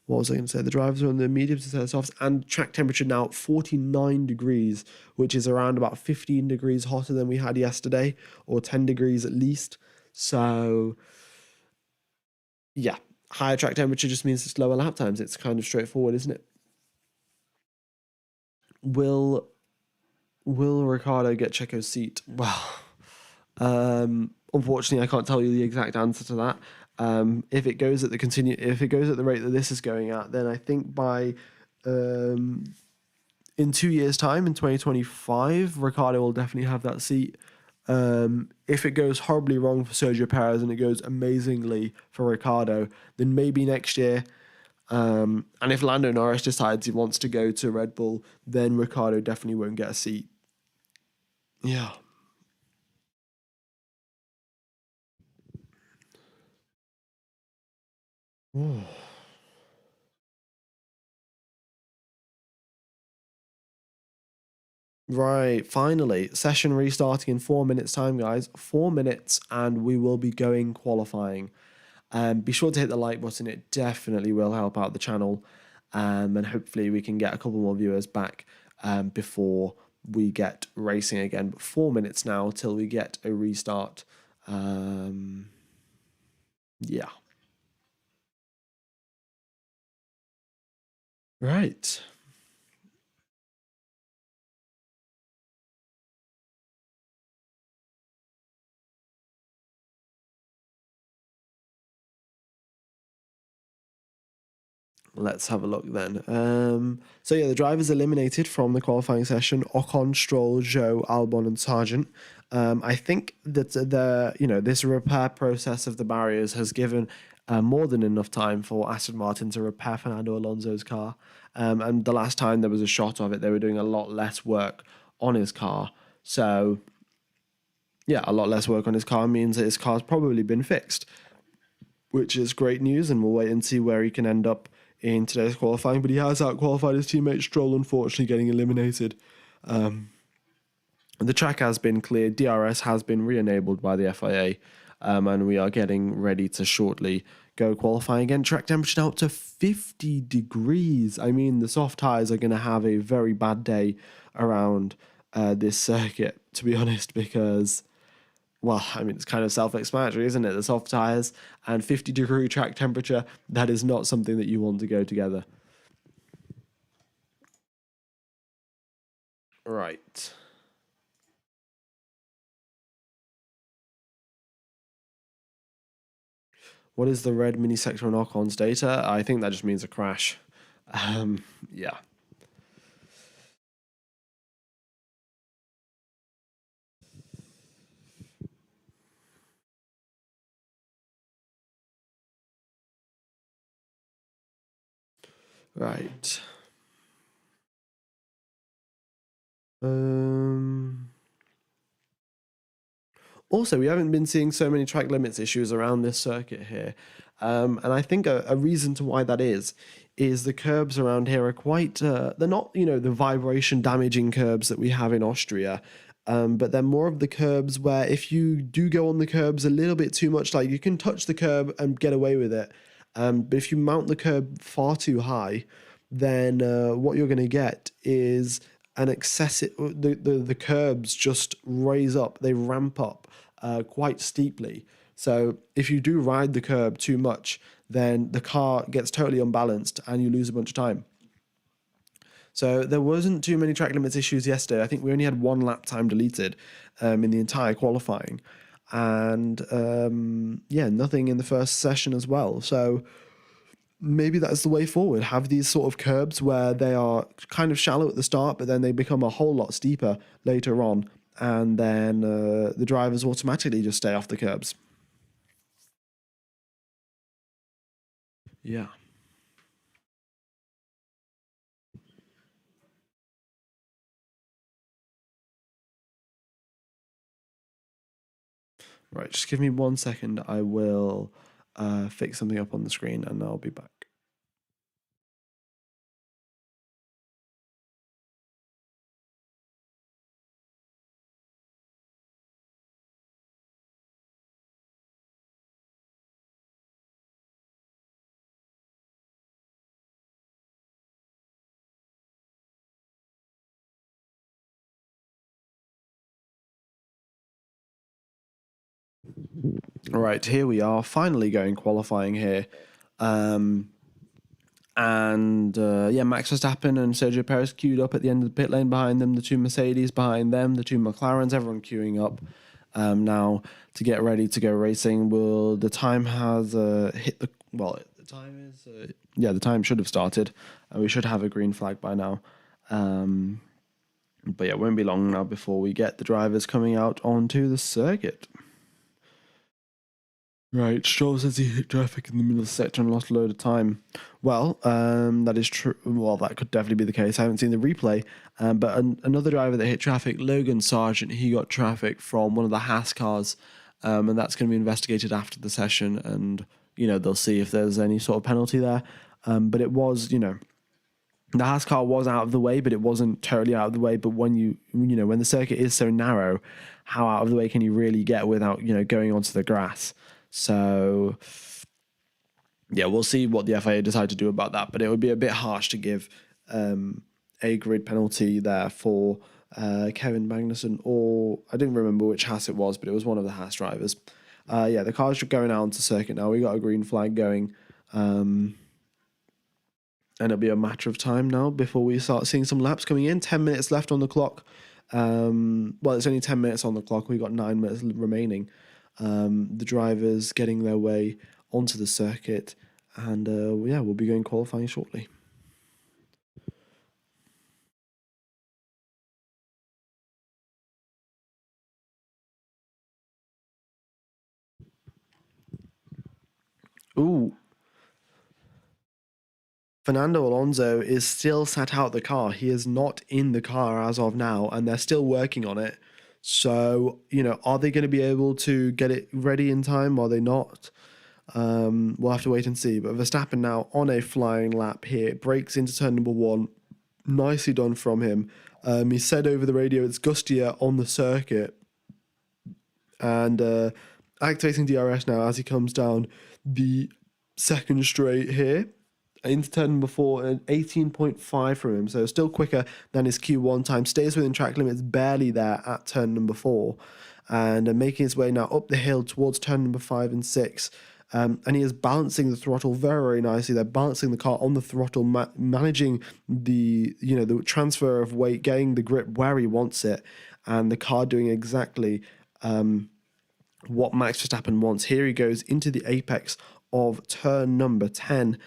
B: What was I going to say? The drivers are on the mediums instead of softs, and track temperature now 49 degrees, which is around about 15 degrees hotter than we had yesterday, or 10 degrees at least. So yeah, higher track temperature just means it's lower lap times. It's kind of straightforward, isn't it? Will Ricciardo get Checo's seat? Well, unfortunately, I can't tell you the exact answer to that. If it goes at the rate that this is going at, then I think by in 2 years' time, in 2025, Ricciardo will definitely have that seat. If it goes horribly wrong for Sergio Perez and it goes amazingly for Ricciardo, then maybe next year. And if Lando Norris decides he wants to go to Red Bull, then Ricciardo definitely won't get a seat. Yeah. Ooh. Right, finally, session restarting in 4 minutes' time, guys. 4 minutes, and we will be going qualifying. Be sure to hit the like button; it definitely will help out the channel, and hopefully we can get a couple more viewers back before we get racing again. But 4 minutes now till we get a restart. Yeah. Right. Let's have a look then. So yeah, the drivers eliminated from the qualifying session: Ocon, Stroll, Zhou, Albon, and Sargent. I think that this repair process of the barriers has given more than enough time for Aston Martin to repair Fernando Alonso's car. And the last time there was a shot of it, they were doing a lot less work on his car. So yeah, a lot less work on his car means that his car's probably been fixed, which is great news, and we'll wait and see where he can end up in today's qualifying. But he has out-qualified his teammate Stroll, unfortunately getting eliminated. The track has been cleared, DRS has been re-enabled by the FIA, and we are getting ready to shortly go qualifying again. Track temperature now up to 50 degrees. I mean, the soft tyres are going to have a very bad day around this circuit, to be honest, because... well, I mean, it's kind of self-explanatory, isn't it? The soft tyres and 50-degree track temperature, that is not something that you want to go together. Right. What is the red mini sector on Ocon's data? I think that just means a crash. Yeah. Right. Also, we haven't been seeing so many track limits issues around this circuit here. And I think a reason to why that is the curbs around here are quite, they're not, the vibration damaging curbs that we have in Austria. But they're more of the curbs where if you do go on the curbs a little bit too much, like you can touch the curb and get away with it. But if you mount the curb far too high, then what you're going to get is an excessive, the curbs just raise up, they ramp up quite steeply. So if you do ride the curb too much, then the car gets totally unbalanced and you lose a bunch of time. So there wasn't too many track limits issues yesterday. I think we only had one lap time deleted in the entire qualifying. And nothing in the first session as well. So maybe that's the way forward. Have these sort of curbs where they are kind of shallow at the start, but then they become a whole lot steeper later on. And then the drivers automatically just stay off the curbs. Yeah. Right, just give me 1 second. I will fix something up on the screen and I'll be back. All right, here we are, finally going qualifying here. Max Verstappen and Sergio Perez queued up at the end of the pit lane behind them, the two Mercedes behind them, the two McLarens, everyone queuing up now to get ready to go racing. The time has hit the, well, the time is, the time should have started. We should have a green flag by now. But yeah, it won't be long now before we get the drivers coming out onto the circuit. Right, Stroll says he hit traffic in the middle of the sector and lost a load of time. Well, that is true. Well, that could definitely be the case. I haven't seen the replay, but another driver that hit traffic, Logan Sargent, he got traffic from one of the Haas cars, and that's going to be investigated after the session, and they'll see if there's any sort of penalty there. But it was, the Haas car was out of the way, but it wasn't totally out of the way. But when when the circuit is so narrow, how out of the way can you really get without going onto the grass? So, yeah, we'll see what the FIA decide to do about that. But it would be a bit harsh to give a grid penalty there for Kevin Magnussen, or I didn't remember which Haas it was, but it was one of the Haas drivers. Yeah, the car's going out onto circuit now. We got a green flag going. And it'll be a matter of time now before we start seeing some laps coming in. 10 minutes left on the clock. Well, it's only 10 minutes on the clock. We've got 9 minutes remaining. The drivers getting their way onto the circuit. And yeah, we'll be going qualifying shortly. Ooh. Fernando Alonso is still sat out the car. He is not in the car as of now, and they're still working on it. So, are they going to be able to get it ready in time? Are they not? We'll have to wait and see. But Verstappen now on a flying lap here, breaks into turn number 1. Nicely done from him. He said over the radio it's gustier on the circuit. And activating DRS now as he comes down the second straight here. Into turn number 4, an 18.5 from him, so still quicker than his Q1 time. Stays within track limits, barely there at turn number 4, and making his way now up the hill towards turn number 5 and 6. And he is balancing the throttle very, very nicely. They're balancing the car on the throttle, managing the the transfer of weight, getting the grip where he wants it, and the car doing exactly what Max Verstappen wants. Here he goes into the apex of turn number 10,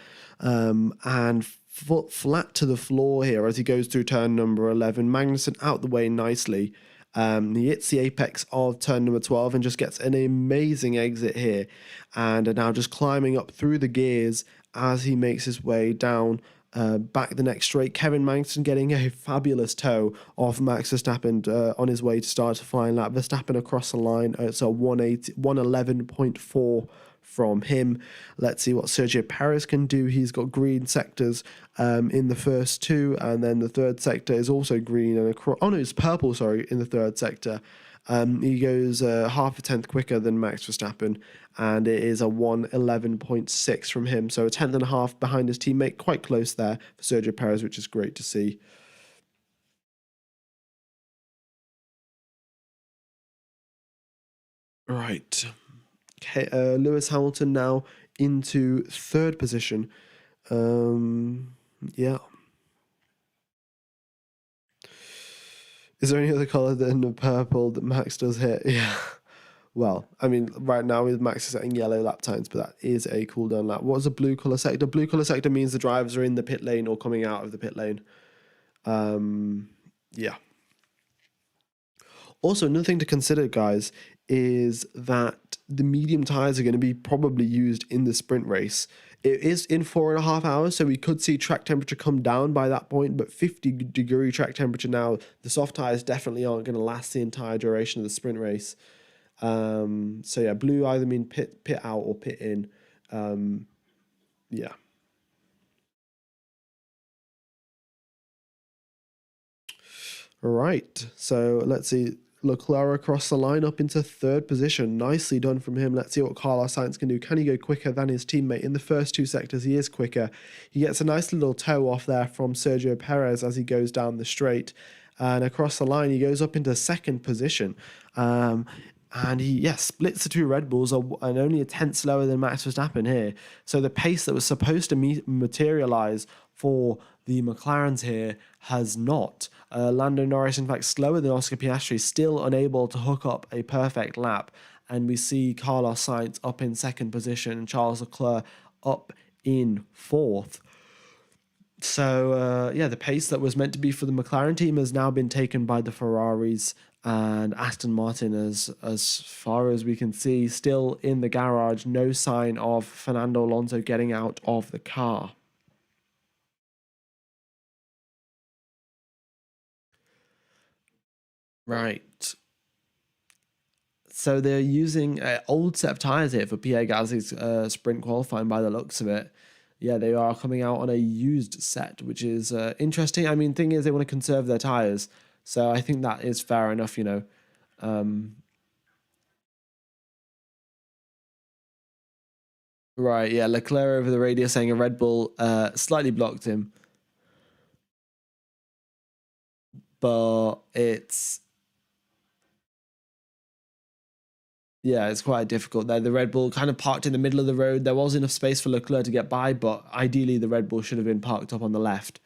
B: and foot flat to the floor here as he goes through turn number 11. Magnussen out the way nicely. He hits the apex of turn number 12 and just gets an amazing exit here, and are now just climbing up through the gears as he makes his way down back the next straight. Kevin Magnussen getting a fabulous tow off Max Verstappen on his way to start a flying lap. Verstappen across the line, it's a 111.4 from him. Let's see what Sergio Perez can do. He's got green sectors in the first 2, and then the third sector is also green, and it's purple, sorry, in the third sector. He goes half a tenth quicker than Max Verstappen, and it is a 111.6 from him. So a tenth and a half behind his teammate, quite close there for Sergio Perez, which is great to see. Right. Okay, Lewis Hamilton now into third position. Yeah. Is there any other color than the purple that Max does hit? Yeah. Well, I mean, right now with Max is setting yellow lap times, but that is a cooldown lap. What's a blue color sector? Blue color sector means the drivers are in the pit lane or coming out of the pit lane. Yeah. Also, another thing to consider, guys, is that the medium tires are going to be probably used in the sprint race. It is in 4.5 hours, so we could see track temperature come down by that point, but 50-degree track temperature now, the soft tires definitely aren't going to last the entire duration of the sprint race. So yeah, blue either mean pit out or pit in. Yeah. All right, so let's see. Leclerc across the line up into third position. Nicely done from him. Let's see what Carlos Sainz can do. Can he go quicker than his teammate? In the first 2 sectors, he is quicker. He gets a nice little tow off there from Sergio Perez as he goes down the straight. And across the line, he goes up into second position. And he, splits the 2 Red Bulls and only a tenth slower than Max Verstappen here. So the pace that was supposed to materialize for the McLarens here has not. Lando Norris, in fact, slower than Oscar Piastri, still unable to hook up a perfect lap. And we see Carlos Sainz up in second position and Charles Leclerc up in fourth. So, the pace that was meant to be for the McLaren team has now been taken by the Ferraris and Aston Martin, as far as we can see, still in the garage. No sign of Fernando Alonso getting out of the car. Right. So they're using old set of tyres here for Pierre Gasly's sprint qualifying by the looks of it. Yeah, they are coming out on a used set, which is interesting. I mean, thing is, they want to conserve their tyres. So I think that is fair enough, Right, yeah, Leclerc over the radio saying a Red Bull slightly blocked him. but it's quite difficult there. The Red Bull kind of parked in the middle of the road. There was enough space for Leclerc to get by, but ideally the Red Bull should have been parked up on the left.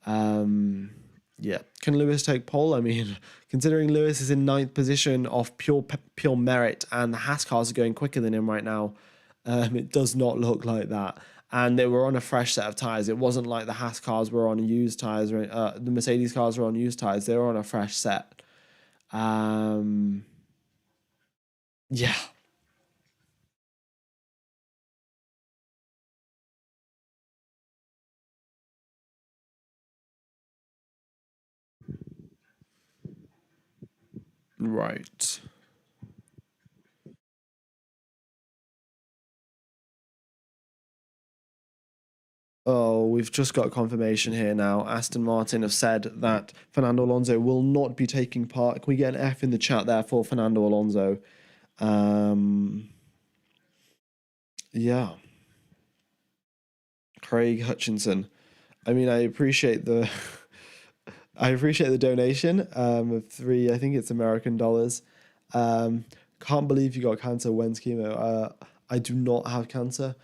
B: Yeah. Can Lewis take pole? I mean, considering Lewis is in 9th position off pure merit and the Haas cars are going quicker than him right now, it does not look like that. And they were on a fresh set of tyres. It wasn't like the Haas cars were on used tyres or the Mercedes cars were on used tyres. They were on a fresh set. Yeah. Right. Oh, we've just got confirmation here now. Aston Martin have said that Fernando Alonso will not be taking part. Can we get an F in the chat there for Fernando Alonso? Yeah. Craig Hutchinson. I mean, I appreciate the donation of 3, I think it's American dollars. Can't believe you got cancer. When's chemo? I do not have cancer.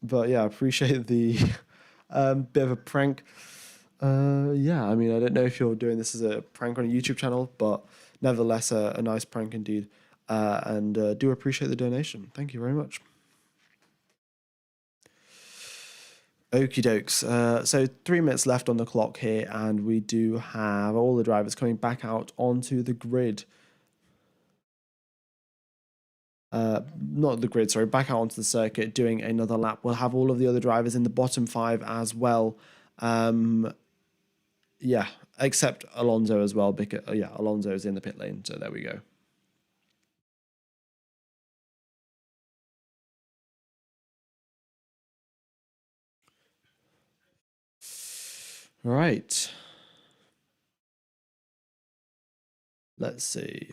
B: But yeah, I appreciate the bit of a prank. Yeah, I mean, I don't know if you're doing this as a prank on a YouTube channel, but nevertheless, a nice prank indeed. And do appreciate the donation. Thank you very much. Okie dokes. So 3 minutes left on the clock here, and we do have all the drivers coming back out onto the grid. Not the grid, sorry, back out onto the circuit doing another lap. We'll have all of the other drivers in the bottom 5 as well. Yeah, except Alonso as well, because Alonso is in the pit lane, so there we go. All right. Let's see.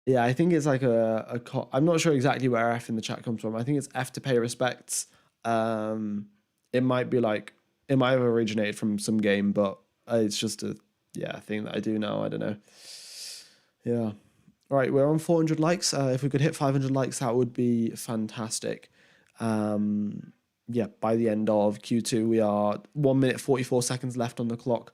B: Yeah, I think it's like I'm not sure exactly where F in the chat comes from. I think it's F to pay respects. It might be like, it might have originated from some game, but it's just a thing that I do now. I don't know. Yeah. All right, we're on 400 likes. If we could hit 500 likes, that would be fantastic. Yeah, by the end of Q2, we are 1 minute 44 seconds left on the clock.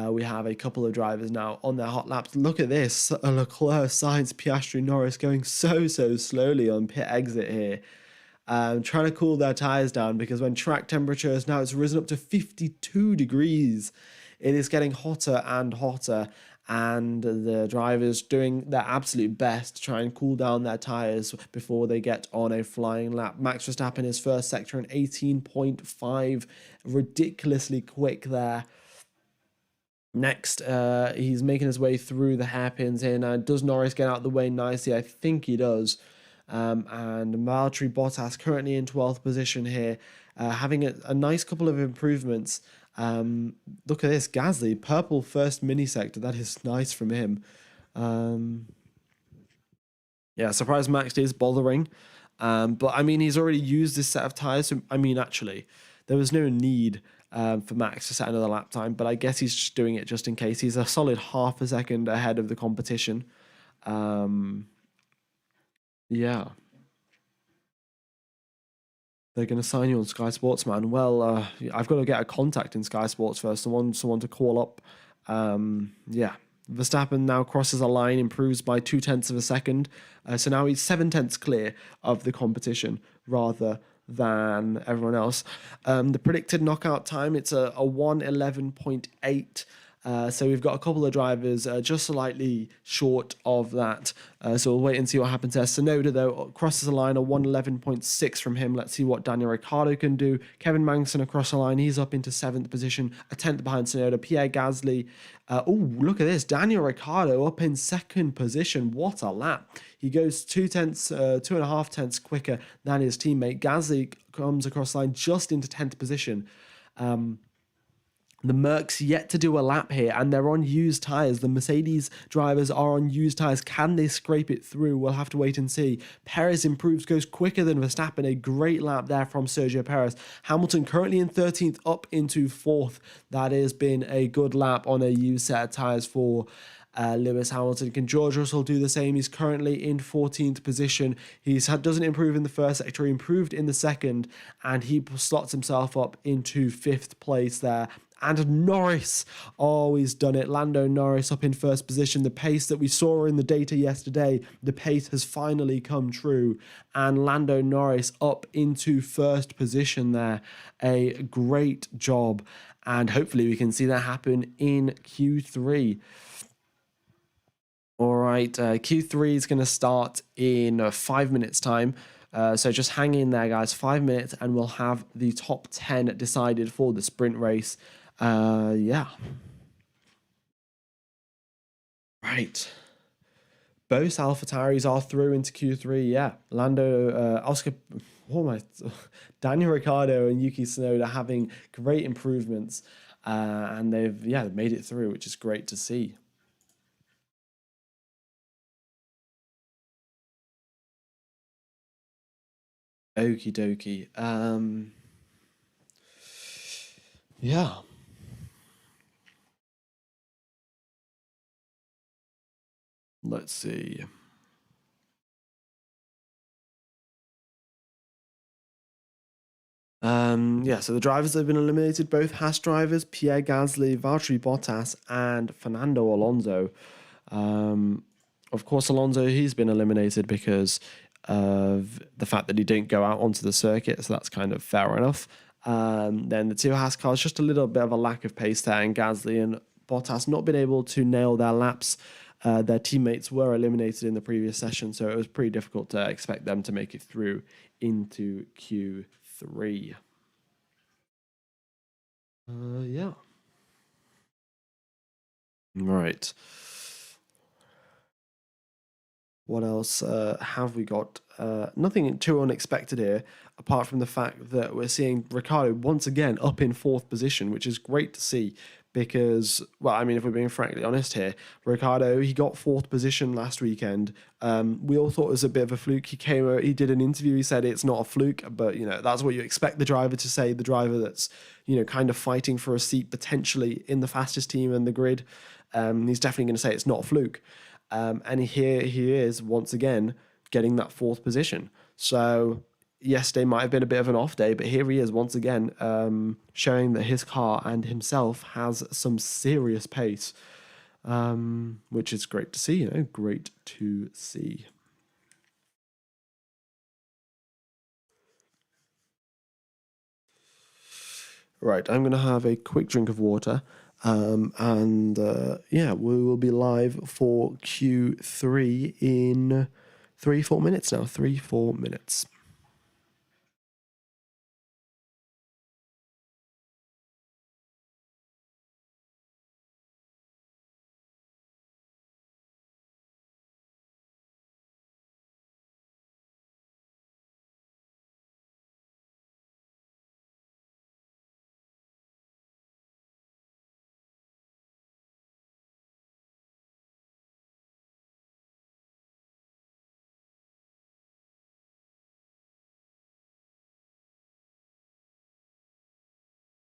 B: We have a couple of drivers now on their hot laps. Look at this. Leclerc, Sainz, Piastri, Norris going so slowly on pit exit here. Trying to cool their tyres down, because when track temperatures now, it's risen up to 52 degrees. It is getting hotter and hotter, and the drivers doing their absolute best to try and cool down their tyres before they get on a flying lap. Max Verstappen, his first sector in 18.5, ridiculously quick there. Next, he's making his way through the hairpins here now. Does Norris get out the way nicely? I think he does. And Valtteri Bottas currently in 12th position here, having a nice couple of improvements. Look at this, Gasly, purple first mini sector. That is nice from him. Yeah, surprise Max is bothering. But I mean, he's already used this set of tyres. So, I mean, actually, there was no need for Max to set another lap time, but I guess he's just doing it just in case. He's a solid half a second ahead of the competition. Yeah. They're going to sign you on Sky Sports, man. Well, I've got to get a contact in Sky Sports first, someone to call up. Yeah. Verstappen now crosses a line, improves by 0.2 of a second. So now he's 0.7 clear of the competition rather than everyone else. The predicted knockout time, it's a 1:11.8. So we've got a couple of drivers just slightly short of that. So we'll wait and see what happens there. Tsunoda, though, crosses the line, a 1:11.6 from him. Let's see what Daniel Ricciardo can do. Kevin Magnussen across the line. He's up into 7th position, a 10th behind Tsunoda. Pierre Gasly. Look at this. Daniel Ricciardo up in 2nd position. What a lap. He goes 2.5 tenths quicker than his teammate. Gasly comes across the line just into 10th position. The Mercs yet to do a lap here, and they're on used tyres. The Mercedes drivers are on used tyres. Can they scrape it through? We'll have to wait and see. Perez improves, goes quicker than Verstappen. A great lap there from Sergio Perez. Hamilton currently in 13th, up into 4th. That has been a good lap on a used set of tyres for Lewis Hamilton. Can George Russell do the same? He's currently in 14th position. Doesn't improve in the first sector, he improved in the second, and he slots himself up into 5th place there. And Norris, he's done it. Lando Norris up in first position. The pace that we saw in the data yesterday, the pace has finally come true. And Lando Norris up into first position there. A great job. And hopefully we can see that happen in Q3. All right, Q3 is going to start in 5 minutes' time. So just hang in there, guys. 5 minutes, and we'll have the top 10 decided for the sprint race. Yeah. Right. Both AlphaTauris are through into Q3. Yeah. Daniel Ricciardo and Yuki Tsunoda having great improvements. And they've made it through, which is great to see. Okie dokie. Yeah. Let's see. So the drivers that have been eliminated, both Haas drivers, Pierre Gasly, Valtteri Bottas, and Fernando Alonso. Of course, Alonso, he's been eliminated because of the fact that he didn't go out onto the circuit, so that's kind of fair enough. Then the two Haas cars, just a little bit of a lack of pace there, and Gasly and Bottas not been able to nail their laps. Their teammates were eliminated in the previous session, so it was pretty difficult to expect them to make it through into Q3. Yeah. Right. What else have we got? Nothing too unexpected here, apart from the fact that we're seeing Ricciardo once again up in 4th position, which is great to see because, well, I mean, if we're being frankly honest here, Ricciardo, he got 4th position last weekend. We all thought it was a bit of a fluke. He did an interview, he said it's not a fluke, but, that's what you expect the driver to say, the driver that's, kind of fighting for a seat potentially in the fastest team in the grid. He's definitely going to say it's not a fluke. And here he is once again getting that 4th position. So yesterday might have been a bit of an off day, but here he is once again showing that his car and himself has some serious pace, which is great to see. Great to see. Right, I'm going to have a quick drink of water. We will be live for Q3 in 3-4 minutes now. 3-4 minutes.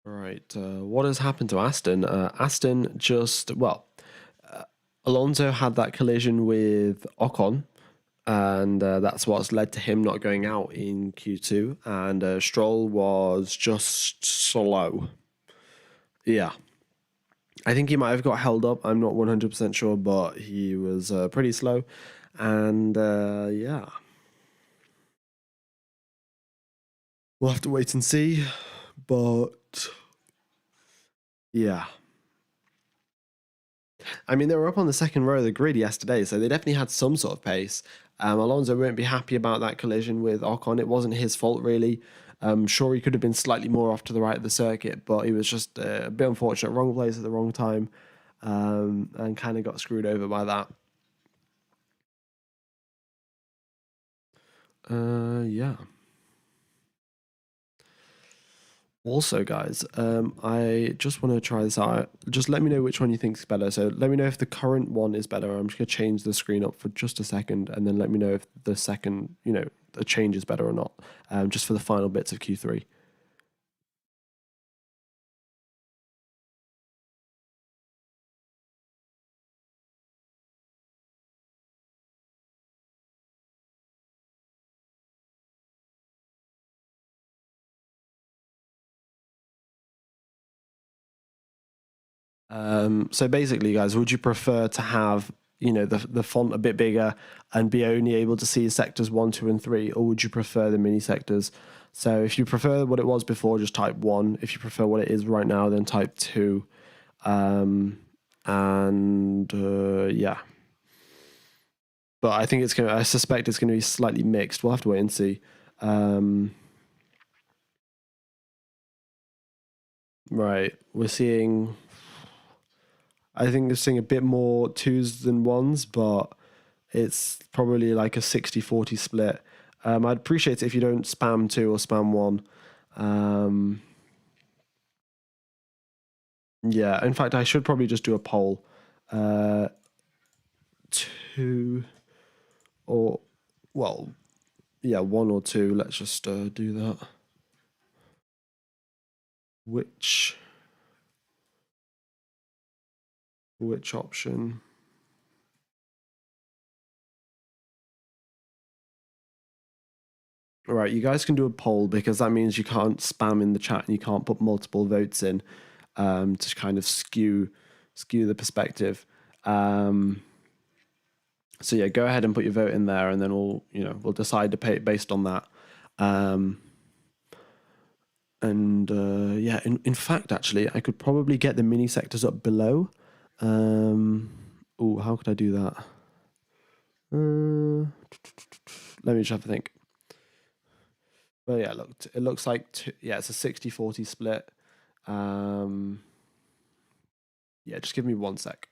B: Right, what has happened to Aston? Aston Alonso had that collision with Ocon, and that's what's led to him not going out in Q2. And Stroll was just slow. Yeah. I think he might have got held up. I'm not 100% sure, but he was pretty slow. And yeah. We'll have to wait and see. But yeah. I mean, they were up on the second row of the grid yesterday, so they definitely had some sort of pace. Alonso won't be happy about that collision with Ocon. It wasn't his fault, really. Sure, he could have been slightly more off to the right of the circuit, but he was just a bit unfortunate. Wrong place at the wrong time, and kind of got screwed over by that. Yeah. Also, guys, I just want to try this out. Just let me know which one you think is better. So let me know if the current one is better. I'm just going to change the screen up for just a second, and then let me know if the second, the change is better or not, just for the final bits of Q3. So basically, guys, would you prefer to have the font a bit bigger and be only able to see sectors 1, 2, and 3, or would you prefer the mini sectors? So if you prefer what it was before, just type 1. If you prefer what it is right now, then type 2. Yeah, but I think I suspect it's gonna be slightly mixed. We'll have to wait and see. Right, I think we're seeing a bit more 2s than 1s, but it's probably like a 60-40 split. I'd appreciate it if you don't spam 2 or spam 1. Yeah, in fact, I should probably just do a poll. 2 or, well, yeah, 1 or 2. Let's just do that. Which option? All right, you guys can do a poll because that means you can't spam in the chat and you can't put multiple votes in to kind of skew the perspective. So yeah, go ahead and put your vote in there, and then we'll decide to pay based on that. Yeah, in fact, actually, I could probably get the mini sectors up below. Oh, how could I do that? Let me just have a think. But yeah, look, it looks like it's a 60-40 split. Yeah, just give me 1 sec.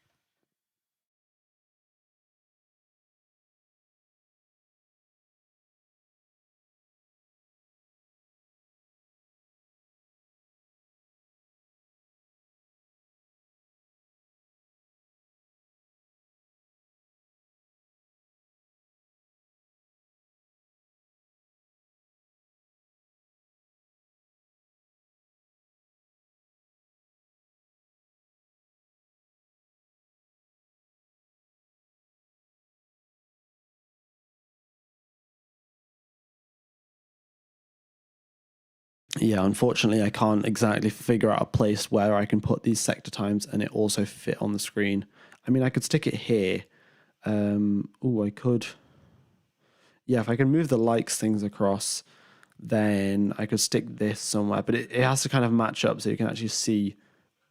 B: Yeah, unfortunately, I can't exactly figure out a place where I can put these sector times and it also fit on the screen. I mean, I could stick it here. I could. Yeah, if I can move the likes things across, then I could stick this somewhere. But it has to kind of match up so you can actually see,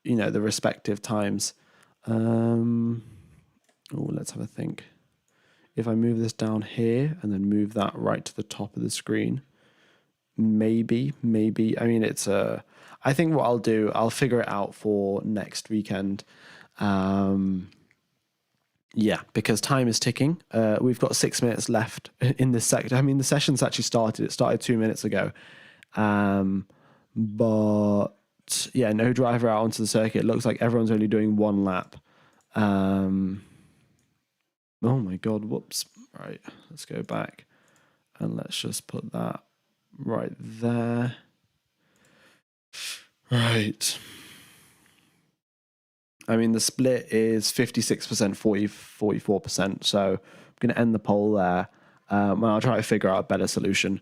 B: the respective times. Let's have a think. If I move this down here and then move that right to the top of the screen, maybe. I mean, I think what I'll do, I'll figure it out for next weekend. Yeah, because time is ticking. We've got 6 minutes left in this sector. I mean, the session's actually started. It started 2 minutes ago. But yeah, no driver out onto the circuit. It looks like everyone's only doing 1 lap. Oh my God, whoops. Right, let's go back and let's just put that right there. Right. I mean, the split is 56%, 44%. So I'm going to end the poll there. And I'll try to figure out a better solution.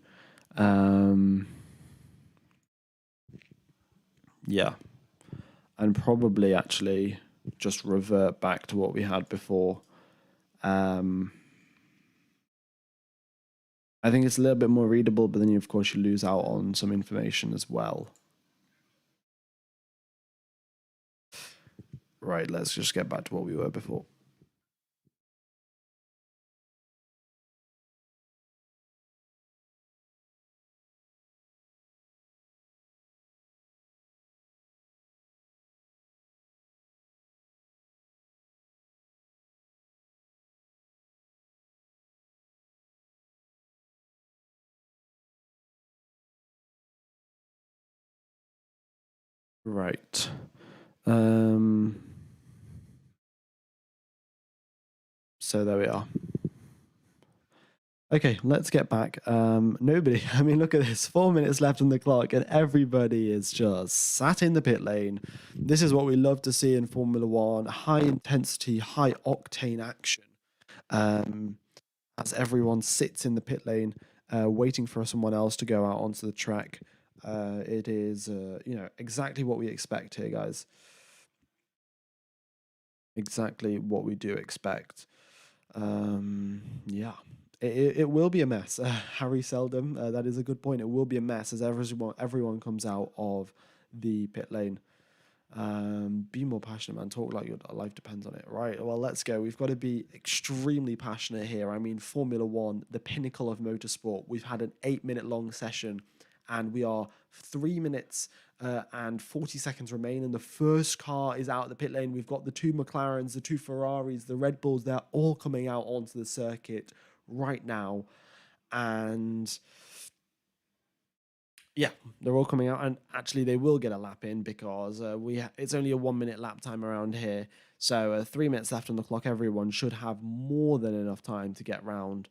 B: Yeah. And probably actually just revert back to what we had before. I think it's a little bit more readable, but then, of course, you lose out on some information as well. Right, let's just get back to what we were before. Right. So there we are. Okay, let's get back. Nobody, I mean, look at this. 4 minutes left on the clock, and everybody is just sat in the pit lane. This is what we love to see in Formula One: high intensity, high octane action. As everyone sits in the pit lane, waiting for someone else to go out onto the track. It is, exactly what we expect here, guys. Exactly what we do expect. Yeah. It will be a mess. Harry Seldom, that is a good point. It will be a mess as everyone comes out of the pit lane. Be more passionate, man. Talk like your life depends on it. Right. Well, let's go. We've got to be extremely passionate here. I mean, Formula One, the pinnacle of motorsport. We've had an 8-minute long session, and we are 3 minutes and 40 seconds remain. And the first car is out of the pit lane. We've got the 2 McLarens, the 2 Ferraris, the Red Bulls. They're all coming out onto the circuit right now. And yeah, they're all coming out, and actually they will get a lap in because it's only a 1-minute lap time around here. So 3 minutes left on the clock. Everyone should have more than enough time to get round.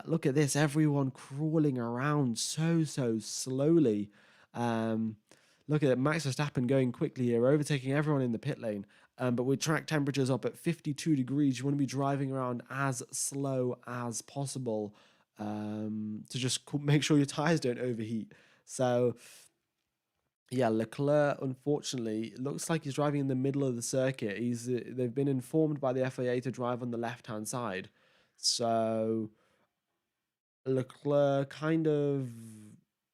B: Look at this, everyone crawling around so slowly. Look at it, Max Verstappen going quickly here, overtaking everyone in the pit lane. But with track temperatures up at 52 degrees, you want to be driving around as slow as possible to just make sure your tires don't overheat. So, yeah, Leclerc, unfortunately, looks like he's driving in the middle of the circuit. They've been informed by the FIA to drive on the left-hand side. So, Leclerc kind of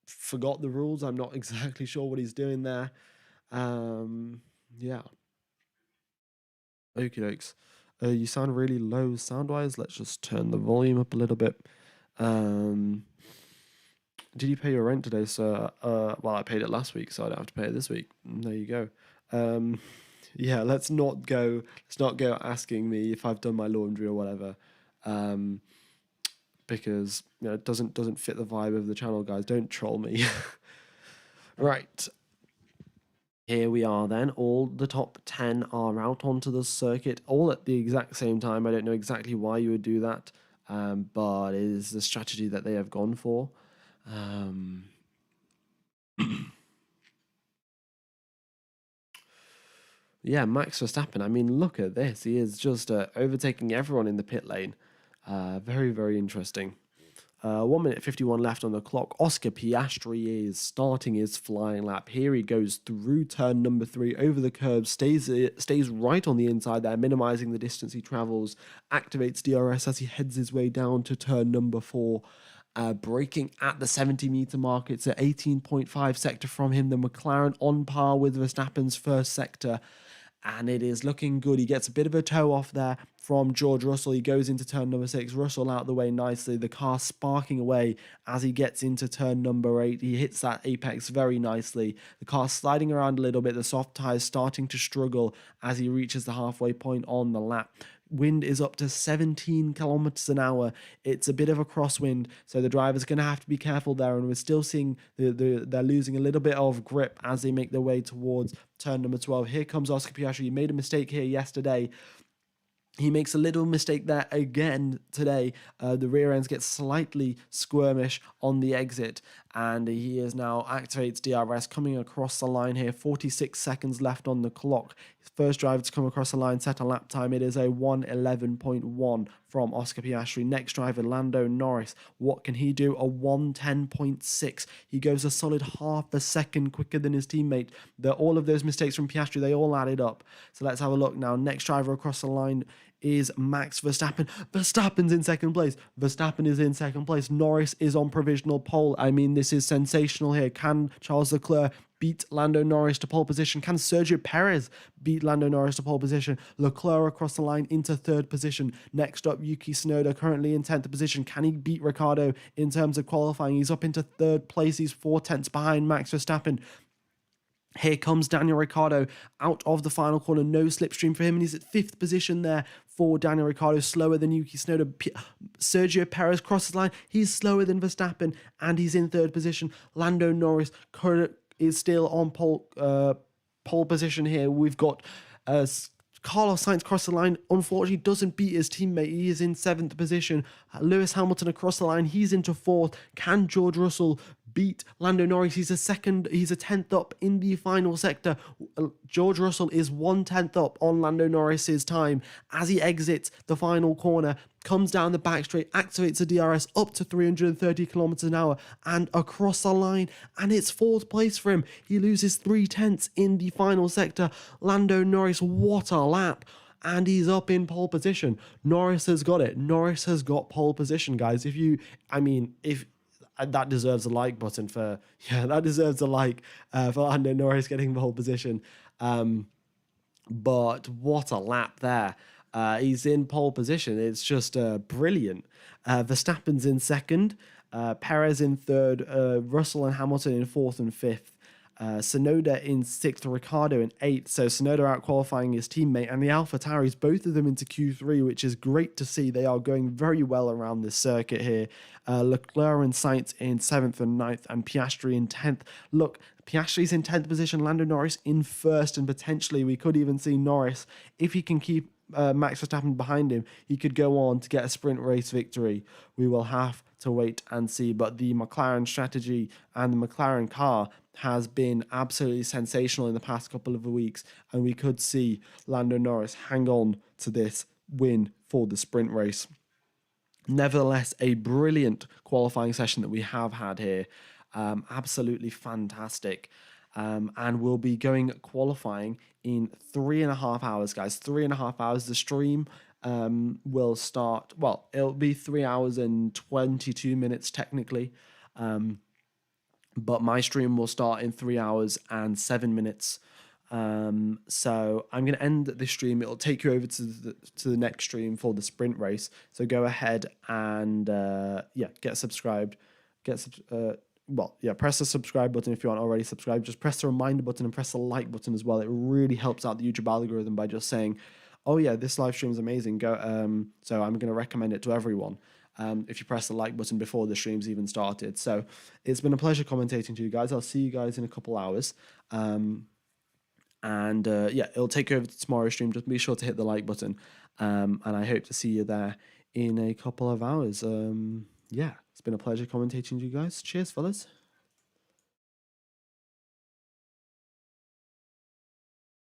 B: forgot the rules. I'm not exactly sure what he's doing there. Yeah. Okie dokes. You sound really low sound-wise. Let's just turn the volume up a little bit. Did you pay your rent today, sir? Well, I paid it last week, so I don't have to pay it this week. There you go. Yeah, let's not go asking me if I've done my laundry or whatever, because it doesn't fit the vibe of the channel, guys. Don't troll me. Right. Here we are then. All the top 10 are out onto the circuit, all at the exact same time. I don't know exactly why you would do that, but it is the strategy that they have gone for. Yeah, Max Verstappen. I mean, look at this. He is just overtaking everyone in the pit lane. Very, very interesting. 1 minute 51 left on the clock. Oscar Piastri is starting his flying lap. Here he goes through turn number 3, over the curb, stays right on the inside there, minimizing the distance he travels, activates DRS as he heads his way down to turn number 4. Braking at the 70-meter mark. It's an 18.5 sector from him. The McLaren on par with Verstappen's first sector. And it is looking good. He gets a bit of a toe off there from George Russell. He goes into turn number 6. Russell out the way nicely. The car sparking away as he gets into turn number 8. He hits that apex very nicely. The car sliding around a little bit. The soft tyres starting to struggle as he reaches the halfway point on the lap. Wind is up to 17 kilometers an hour. It's a bit of a crosswind, so the driver's going to have to be careful there. And we're still seeing they're losing a little bit of grip as they make their way towards turn number 12. Here comes Oscar Piastri. He made a mistake here yesterday. He makes a little mistake there again today. The rear ends get slightly squirmish on the exit, and he is now activates DRS coming across the line here. 46 seconds left on the clock. His first driver to come across the line, set a lap time. It is a 1:11.1 from Oscar Piastri. Next driver, Lando Norris. What can he do? A 1:10.6. He goes a solid half a second quicker than his teammate. All of those mistakes from Piastri, they all added up. So let's have a look now. Next driver across the line is Max Verstappen. Verstappen's in second place. Verstappen is in second place. Norris is on provisional pole. I mean, this is sensational here. Can Charles Leclerc beat Lando Norris to pole position? Can Sergio Perez beat Lando Norris to pole position? Leclerc across the line into third position. Next up, Yuki Tsunoda currently in 10th position. Can he beat Ricciardo in terms of qualifying? He's up into third place. He's 4/10 behind Max Verstappen. Here comes Daniel Ricciardo out of the final corner. No slipstream for him, and he's at 5th position there for Daniel Ricciardo, slower than Yuki Tsunoda. Sergio Perez crosses the line. He's slower than Verstappen, and he's in 3rd position. Lando Norris is still on pole. pole position here. We've got Carlos Sainz across the line, unfortunately doesn't beat his teammate. He is in 7th position. Lewis Hamilton across the line, he's into 4th. Can George Russell beat Lando Norris? He's a 10th up in the final sector. George Russell is 1/10 up on Lando Norris's time as he exits the final corner, comes down the back straight, activates the DRS up to 330 kilometers an hour and across the line, and it's 4th place for him. He loses 3/10 in the final sector. Lando Norris, what a lap, and he's up in pole position. Norris has got it. Norris has got pole position, guys. If that deserves a like button for that deserves a like for Lando Norris getting pole position. But what a lap there. He's in pole position. It's just brilliant. Verstappen's in 2nd, Perez in 3rd, Russell and Hamilton in 4th and 5th, Tsunoda in 6th, Ricciardo in 8th. So Tsunoda out qualifying his teammate, and the AlphaTauris, both of them into Q3, which is great to see. They are going very well around this circuit here. Leclerc and Sainz in 7th and 9th, and Piastri in 10th. Look, Piastri's in 10th position, Lando Norris in 1st, and potentially we could even see Norris, if he can keep Max Verstappen behind him, he could go on to get a sprint race victory. We will have to wait and see. But the McLaren strategy and the McLaren car has been absolutely sensational in the past couple of weeks, and we could see Lando Norris hang on to this win for the sprint race. Nevertheless, a brilliant qualifying session that we have had here. Absolutely fantastic. And we'll be going qualifying in 3.5 hours, guys. 3.5 hours. The stream will start, well, it'll be 3 hours and 22 minutes technically. But my stream will start in 3 hours and 7 minutes. So I'm going to end the stream. It'll take you over to the next stream for the sprint race. So go ahead and get subscribed. Press the subscribe button if you aren't already subscribed. Just press the reminder button and press the like button as well. It really helps out the YouTube algorithm by just saying, oh yeah, this live stream is amazing. So I'm going to recommend it to everyone. If you press the like button before the stream's even started. So it's been a pleasure commentating to you guys. I'll see you guys in a couple hours. It'll take you over to tomorrow's stream. Just be sure to hit the like button. And I hope to see you there in a couple of hours. It's been a pleasure commentating to you guys. Cheers, fellas.